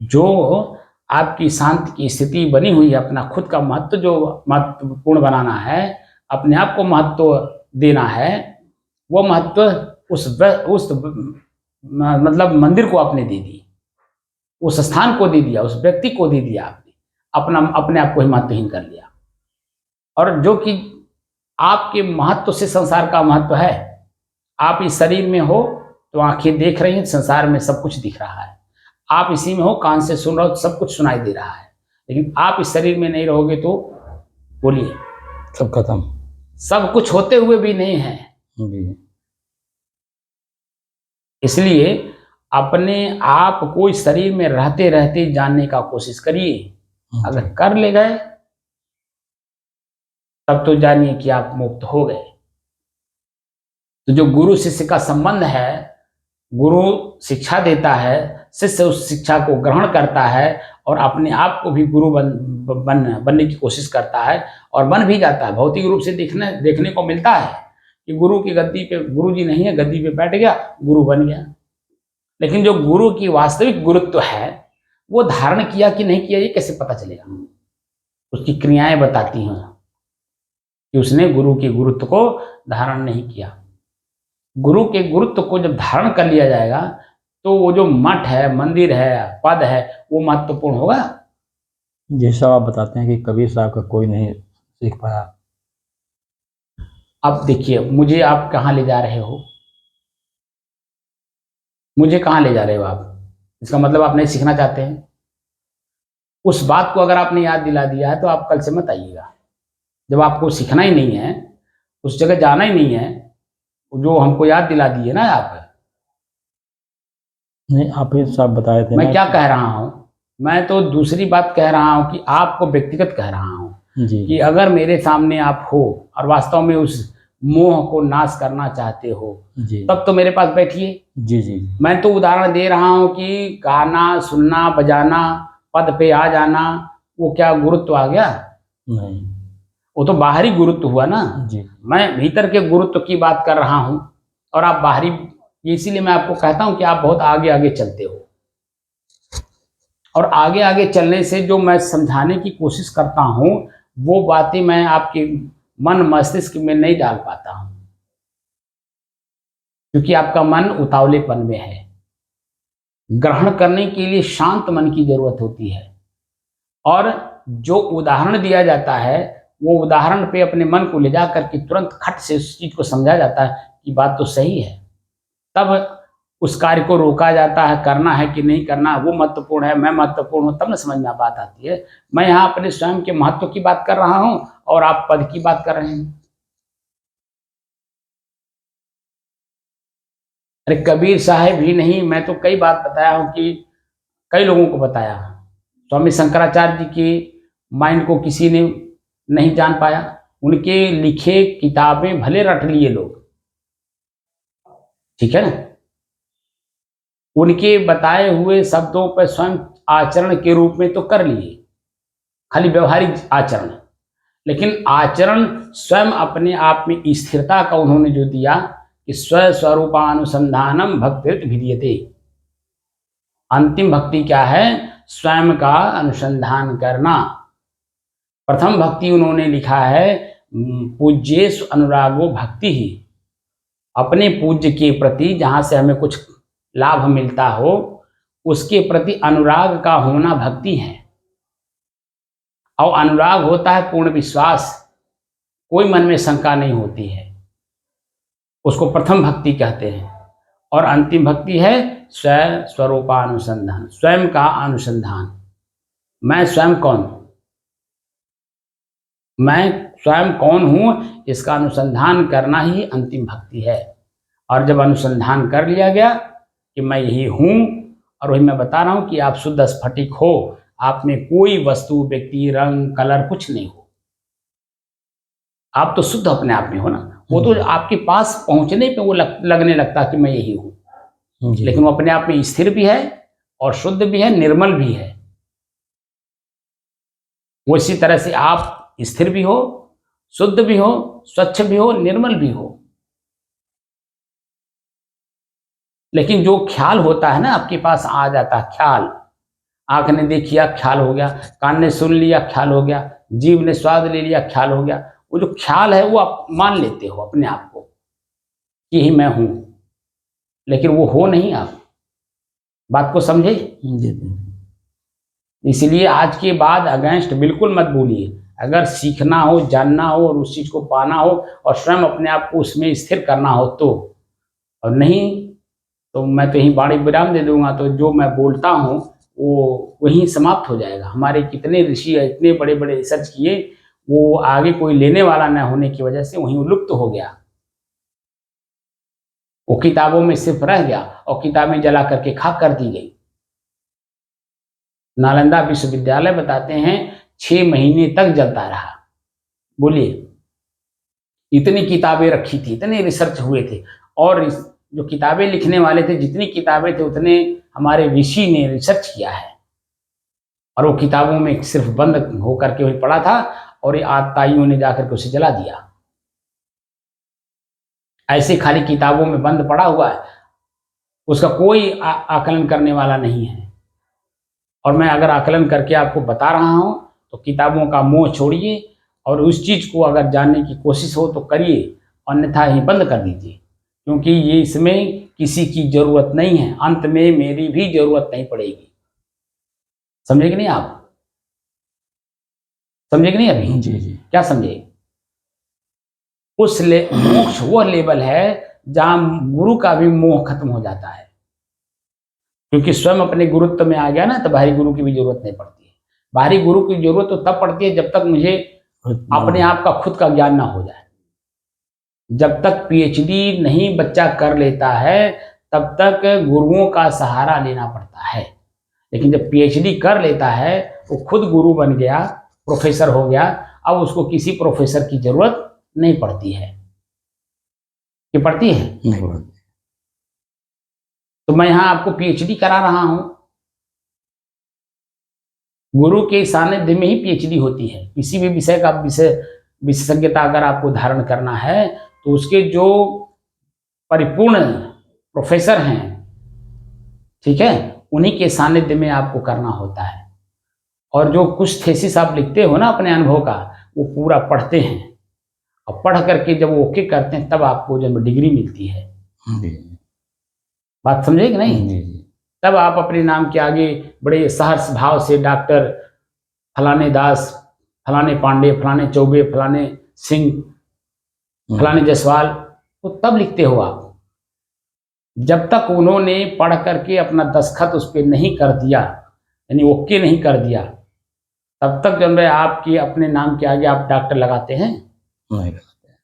जो आपकी शांति की स्थिति बनी हुई है, अपना खुद का महत्व जो महत्वपूर्ण बनाना है, अपने आप को महत्व देना है, वो महत्व उस मतलब मंदिर को आपने दे दी, उस स्थान को दे दिया, उस व्यक्ति को दे दिया आपने, अपने आप को ही महत्वहीन कर लिया। और जो कि आपके महत्व से संसार का महत्व है। आप इस शरीर में हो तो आंखें देख रही हैं, संसार में सब कुछ दिख रहा है। आप इसी में हो, कान से सुन रहे हो, सब कुछ सुनाई दे रहा है। लेकिन आप इस शरीर में नहीं रहोगे तो बोलिए, सब खत्म। सब कुछ होते हुए भी नहीं है। जी। इसलिए अपने आप को इस शरीर में रहते रहते जानने का कोशिश करिए। अगर कर ले गए तब तो जानिए कि आप मुक्त हो गए। तो जो गुरु शिष्य का संबंध है, गुरु शिक्षा देता है, शिष्य उस शिक्षा को ग्रहण करता है और अपने आप को भी गुरु बनने की कोशिश करता है और बन भी जाता है। भौतिक रूप से देखने को मिलता है कि गुरु की गद्दी पे, गुरु जी नहीं है, गद्दी पे बैठ गया, गुरु बन गया। लेकिन जो गुरु की वास्तविक गुरुत्व है वो धारण किया कि नहीं किया ये कैसे पता चलेगा? उसकी क्रियाएं बताती हैं कि उसने गुरु के गुरुत्व को धारण नहीं किया। गुरु के गुरुत्व को जब धारण कर लिया जाएगा तो वो जो मठ है, मंदिर है, पद है, वो महत्वपूर्ण होगा। जैसा आप बताते हैं कि कबीर साहब का कोई नहीं सीख पाया। अब देखिए, मुझे आप कहाँ ले जा रहे हो? मुझे कहाँ ले जा रहे हो आप? इसका मतलब आप नहीं सीखना चाहते हैं। उस बात को अगर आपने याद दिला दिया है तो आप कल से मत आइएगा। जब आपको सीखना ही नहीं है, उस जगह जाना ही नहीं है, जो हमको याद दिला दिए ना आप। नहीं, आप ही साहब बताए थे मैं ना क्या कह रहा हूँ? मैं तो दूसरी बात कह रहा हूँ कि आपको व्यक्तिगत कह रहा हूँ जी। कि अगर मेरे सामने आप हो और वास्तव में उस मोह को नाश करना चाहते हो जी। तब तो मेरे पास बैठिए। जी। जी। मैं तो उदाहरण दे रहा हूँ कि गाना, सुनना, बजाना, पद पे आ जाना, वो क्या गुरुत्व आ गया? नहीं। वो तो बाहरी गुरुत्व हुआ ना। जी। मैं भीतर के गुरुत्व की बात कर रहा हूँ और आप बाहरी। इसीलिए मैं आपको कहता हूँ कि आप बहुत आगे आगे चलते हो और आगे आगे चलने से जो मैं समझाने की कोशिश करता हूँ वो बातें मैं आपके मन मस्तिष्क में नहीं डाल पाता हूँ, क्योंकि आपका मन उतावलेपन में है। ग्रहण करने के लिए शांत मन की जरूरत होती है और जो उदाहरण दिया जाता है वो उदाहरण पे अपने मन को ले जा करके तुरंत खट से उस चीज को समझा जाता है कि बात तो सही है। तब उस कार्य को रोका जाता है, करना है कि नहीं करना, वो महत्वपूर्ण है, मैं महत्वपूर्ण हूँ, तब न समझ में बात आती है। मैं यहाँ अपने स्वयं के महत्व की बात कर रहा हूँ और आप पद की बात कर रहे हैं। अरे कबीर साहब ही नहीं, मैं तो कई बात बताया हूँ कि कई लोगों को बताया स्वामी शंकराचार्य जी के माइंड को किसी ने नहीं जान पाया। उनके लिखे किताबें भले रट लिए लोग, ठीक है ना, उनके बताए हुए शब्दों पर स्वयं आचरण के रूप में तो कर लिए, खाली व्यवहारिक आचरण, लेकिन आचरण स्वयं अपने आप में स्थिरता का उन्होंने जो दिया कि स्वस्वरूपानुसंधानम भक्ति विधीयते। अंतिम भक्ति क्या है? स्वयं का अनुसंधान करना। प्रथम भक्ति उन्होंने लिखा है पूज्येषु अनुरागो भक्ति ही, अपने पूज्य के प्रति जहां से हमें कुछ लाभ मिलता हो उसके प्रति अनुराग का होना भक्ति है। और अनुराग होता है पूर्ण विश्वास, कोई मन में शंका नहीं होती है, उसको प्रथम भक्ति कहते हैं। और अंतिम भक्ति है स्वस्वरूपानुसंधान, स्वयं का अनुसंधान। मैं स्वयं कौन, मैं स्वयं कौन हूं, इसका अनुसंधान करना ही अंतिम भक्ति है। और जब अनुसंधान कर लिया गया कि मैं यही हूं, और वही मैं बता रहा हूं कि आप शुद्ध स्फटिक हो, आप में कोई वस्तु, व्यक्ति, रंग, कलर कुछ नहीं हो, आप तो शुद्ध अपने आप में हो ना। वो तो आपके पास पहुंचने पे वो लगने लगता कि मैं यही हूं, लेकिन वो अपने आप में स्थिर भी है और शुद्ध भी है, निर्मल भी है। वो इसी तरह से आप स्थिर भी हो, शुद्ध भी हो, स्वच्छ भी हो, निर्मल भी हो। लेकिन जो ख्याल होता है ना, आपके पास आ जाता है ख्याल, आंख ने देखिया ख्याल हो गया, कान ने सुन लिया ख्याल हो गया, जीभ ने स्वाद ले लिया ख्याल हो गया। वो जो ख्याल है वो आप मान लेते हो अपने आप को कि ही मैं हूं, लेकिन वो हो नहीं। आप बात को समझे? इसलिए आज के बाद अगेंस्ट बिल्कुल मत बोलिए। अगर सीखना हो, जानना हो और उस चीज को पाना हो और स्वयं अपने आप को उसमें स्थिर करना हो तो, और नहीं तो मैं तो यहीं बाड़ी विराम दे दूंगा। तो जो मैं बोलता हूँ वो वहीं समाप्त हो जाएगा। हमारे कितने ऋषि इतने बड़े बड़े रिसर्च किए, वो आगे कोई लेने वाला न होने की वजह से वहीं लुप्त हो गया। वो किताबों में सिर्फ रह गया और किताबें जला करके खाक कर दी गई। नालंदा विश्वविद्यालय बताते हैं 6 महीने तक जलता रहा। बोलिए, इतनी किताबें रखी थी, इतने रिसर्च हुए थे, और जो किताबें लिखने वाले थे, जितनी किताबें थे उतने हमारे ऋषि ने रिसर्च किया है, और वो किताबों में सिर्फ बंद होकर के वही पड़ा था, और ये आताइयों ने जाकर के उसे जला दिया। ऐसे खाली किताबों में बंद पड़ा हुआ है, उसका कोई आकलन करने वाला नहीं है। और मैं अगर आकलन करके आपको बता रहा हूं तो किताबों का मोह छोड़िए और उस चीज को अगर जानने की कोशिश हो तो करिए, अन्यथा ही बंद कर दीजिए, क्योंकि ये इसमें किसी की जरूरत नहीं है। अंत में मेरी भी जरूरत नहीं पड़ेगी। समझे कि नहीं? आप समझे कि नहीं? अभी जी जी। क्या समझे? मोक्ष वो लेवल है जहां गुरु का भी मोह खत्म हो जाता है, क्योंकि स्वयं अपने गुरुत्व में आ गया ना, तो बाहरी गुरु की भी जरूरत नहीं पड़ती है। बाहरी गुरु की जरूरत तो तब पड़ती है जब तक मुझे अपने आप का खुद का ज्ञान ना हो जाए। जब तक पीएचडी नहीं बच्चा कर लेता है तब तक गुरुओं का सहारा लेना पड़ता है। लेकिन जब पीएचडी कर लेता है वो खुद गुरु बन गया, प्रोफेसर हो गया, अब उसको किसी प्रोफेसर की जरूरत नहीं पड़ती है। कि पड़ती है? नहीं पड़ती। तो मैं यहां आपको पीएचडी करा रहा हूं। गुरु के सानिध्य में ही पीएचडी होती है। किसी भी विषय का विशेषज्ञता अगर आपको धारण करना है तो उसके जो परिपूर्ण प्रोफेसर हैं, ठीक है, उन्हीं के सानिध्य में आपको करना होता है। और जो कुछ थेसिस आप लिखते हो ना अपने अनुभव का, वो पूरा पढ़ते हैं, और पढ़ करके जब वो ओके करते हैं तब आपको जब डिग्री मिलती है। बात समझे कि नहीं? तब आप अपने नाम के आगे बड़े सहर्ष भाव से डॉक्टर फलाने दास, फलाने पांडे, फलाने चौबे, फलाने सिंह, फलाने जायसवाल, तो तब लिखते हो आप। जब तक उन्होंने पढ़ करके अपना दस्तखत उस पर नहीं कर दिया, यानी ओके नहीं कर दिया, तब तक जब आपके अपने नाम के आगे आप डॉक्टर लगाते हैं? नहीं लगाते।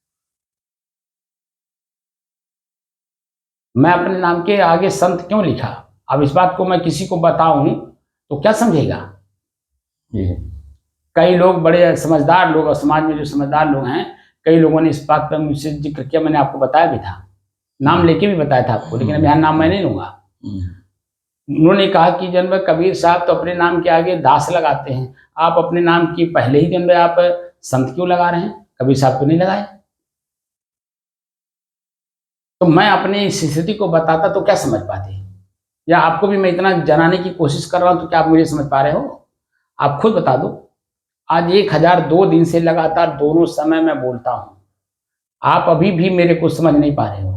मैं अपने नाम के आगे संत क्यों लिखा? अब इस बात को मैं किसी को बताऊं तो क्या समझेगा? जी कई लोग बड़े समझदार लोग और समाज में जो समझदार लोग हैं, कई लोगों ने इस बात पर मुझसे जिक्र किया, मैंने आपको बताया भी था, नाम लेके भी बताया था आपको, लेकिन अभी यहाँ नाम मैं नहीं लूँगा। उन्होंने कहा कि जन भाई कबीर साहब तो अपने नाम के आगे दास लगाते हैं, आप अपने नाम की पहले ही जन भाई आप संत क्यों लगा रहे हैं? कबीर साहब तो नहीं लगाए। तो मैं अपनी इस स्थिति को बताता तो क्या समझ पाते? या आपको भी मैं इतना जनाने की कोशिश कर रहा हूँ तो क्या आप मुझे समझ पा रहे हो? आप खुद बता दो। आज 1002 दिन से लगातार दोनों समय मैं बोलता हूँ। आप अभी भी मेरे को समझ नहीं पा रहे हो।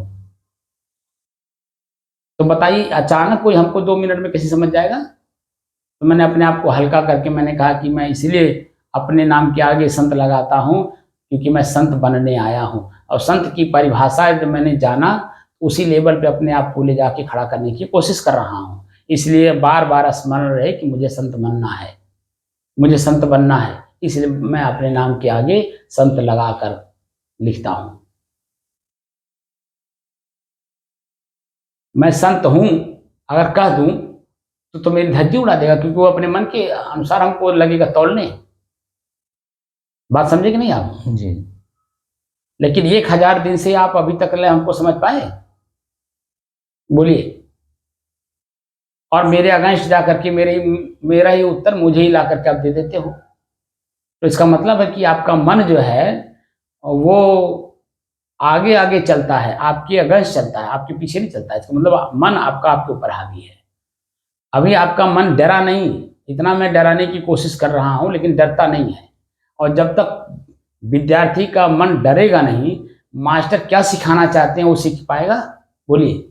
तो बताइए अचानक कोई हमको 2 मिनट में कैसे समझ जाएगा? तो मैंने अपने आप को हल्का करके मैंने कहा कि मैं इसलिए अपने नाम के आगे संत लगाता हूँ क्योंकि मैं संत बनने आया हूँ और संत की परिभाषा जब मैंने जाना उसी लेवल पे अपने आप को ले जाके खड़ा करने की कोशिश कर रहा हूँ। इसलिए बार-बार स्मरण रहे कि मुझे संत बनना है, मुझे संत बनना है। इसलिए मैं अपने नाम के आगे संत लगाकर लिखता हूँ। मैं संत हूँ अगर कह दूँ तो मेरी धज्जी उड़ा देगा क्योंकि वो अपने मन के अनुसार हमको लगेगा तौलने। बात समझे कि नहीं आप? जी लेकिन 1000 दिन से आप अभी तक ले हमको समझ पाए? बोलिए। और मेरे अगेंस्ट जा करके मेरा ही उत्तर मुझे ही ला करके आप दे देते हो। तो इसका मतलब है कि आपका मन जो है वो आगे-आगे चलता है, आपके अगेंस्ट चलता है, आपके पीछे नहीं चलता है। इसका मतलब मन आपका आपके ऊपर हावी है। अभी आपका मन डरा नहीं, इतना मैं डराने की कोशिश कर रहा हूँ लेकिन डरता नहीं है। और जब तक विद्यार्थी का मन डरेगा नहीं, मास्टर क्या सिखाना चाहते हैं वो सीख पाएगा? बोलिए।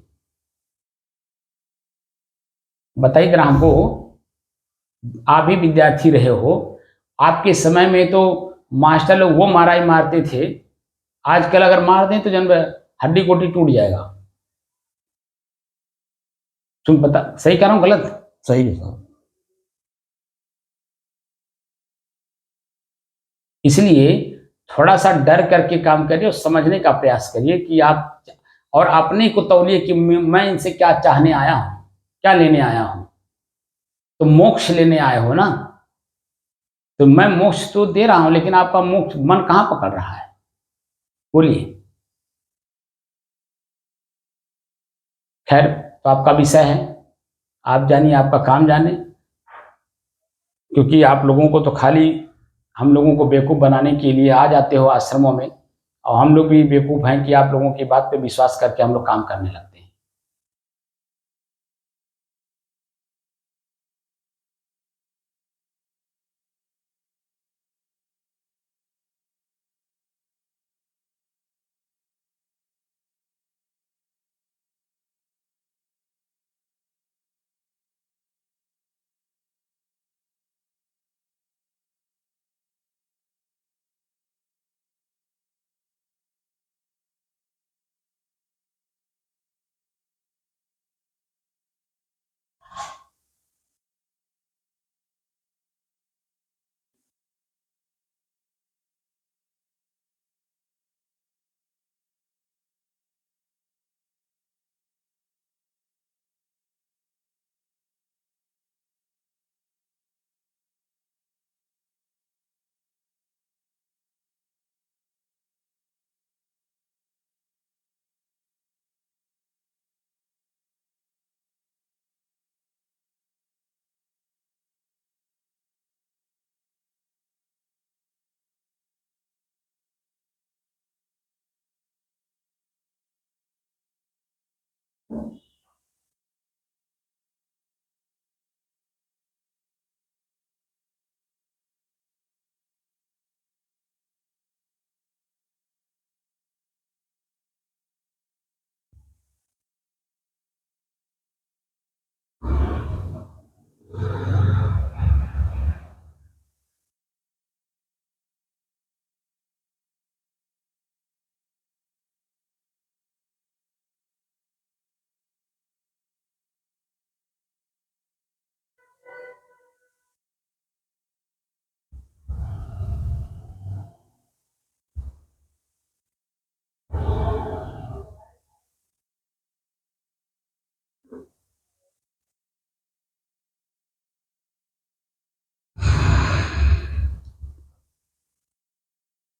बताइए ज़रा हमको, आप भी विद्यार्थी रहे हो, आपके समय में तो मास्टर लोग वो माराई मारते थे, आजकल अगर मार दें तो जन हड्डी-गोटी टूट जाएगा। तुम बता सही कह रहा हूँ गलत? सही है साहब। इसलिए थोड़ा-सा डर करके काम करिए और समझने का प्रयास करिए कि आप और अपने को तौलिए कि मैं इनसे क्या चाहने आया हूँ, क्या लेने आया हूँ? तो मोक्ष लेने आए हो ना? तो मैं मोक्ष तो दे रहा हूँ लेकिन आपका मोक्ष मन कहाँ पकड़ रहा है? बोलिए। खैर तो आपका विषय है, आप जानिए आपका काम जाने, क्योंकि आप लोगों को तो खाली हम लोगों को बेवकूफ़ बनाने के लिए आ जाते हो आश्रमों में और हम लोग भी बेवकूफ़ हैं कि आप लोगों की बात पे विश्वास करके हम लोग काम करने लगते हैं।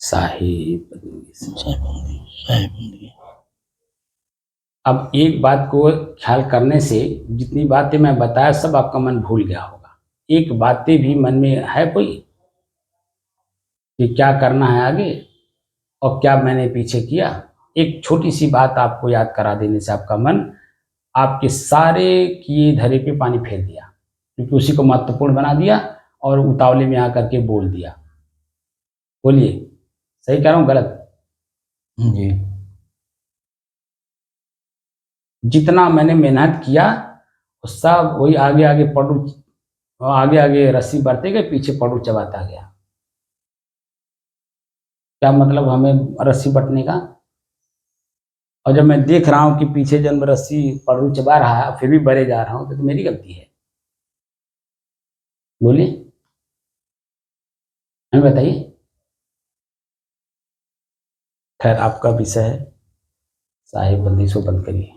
साहिब बंदगी से। साहिब बंदगी। अब एक बात को ख्याल करने से जितनी बातें मैं बताया सब आपका मन भूल गया होगा। एक बातें भी मन में है कोई कि क्या करना है आगे और क्या मैंने पीछे किया। एक छोटी सी बात आपको याद करा देने से आपका मन आपके सारे किए धरे पे पानी फेर दिया, क्योंकि उसी को महत्वपूर्ण बना दिया और उतावले में आकर के बोल दिया। बोलिए, सही कह रहा हूँ गलत? जी। जितना मैंने मेहनत किया वो सब वही आगे आगे पड़ू, आगे आगे रस्सी बढ़ते गए, पीछे पड़ू चबाता गया। क्या मतलब हमें रस्सी बटने का? और जब मैं देख रहा हूँ कि पीछे जब रस्सी पड़ू चबा रहा है फिर भी बढ़े जा रहा हूँ तो मेरी गलती है। बोलिए, हमें बताइए। खैर, आपका विषय है, साहिब बंदी सो बंद करिए।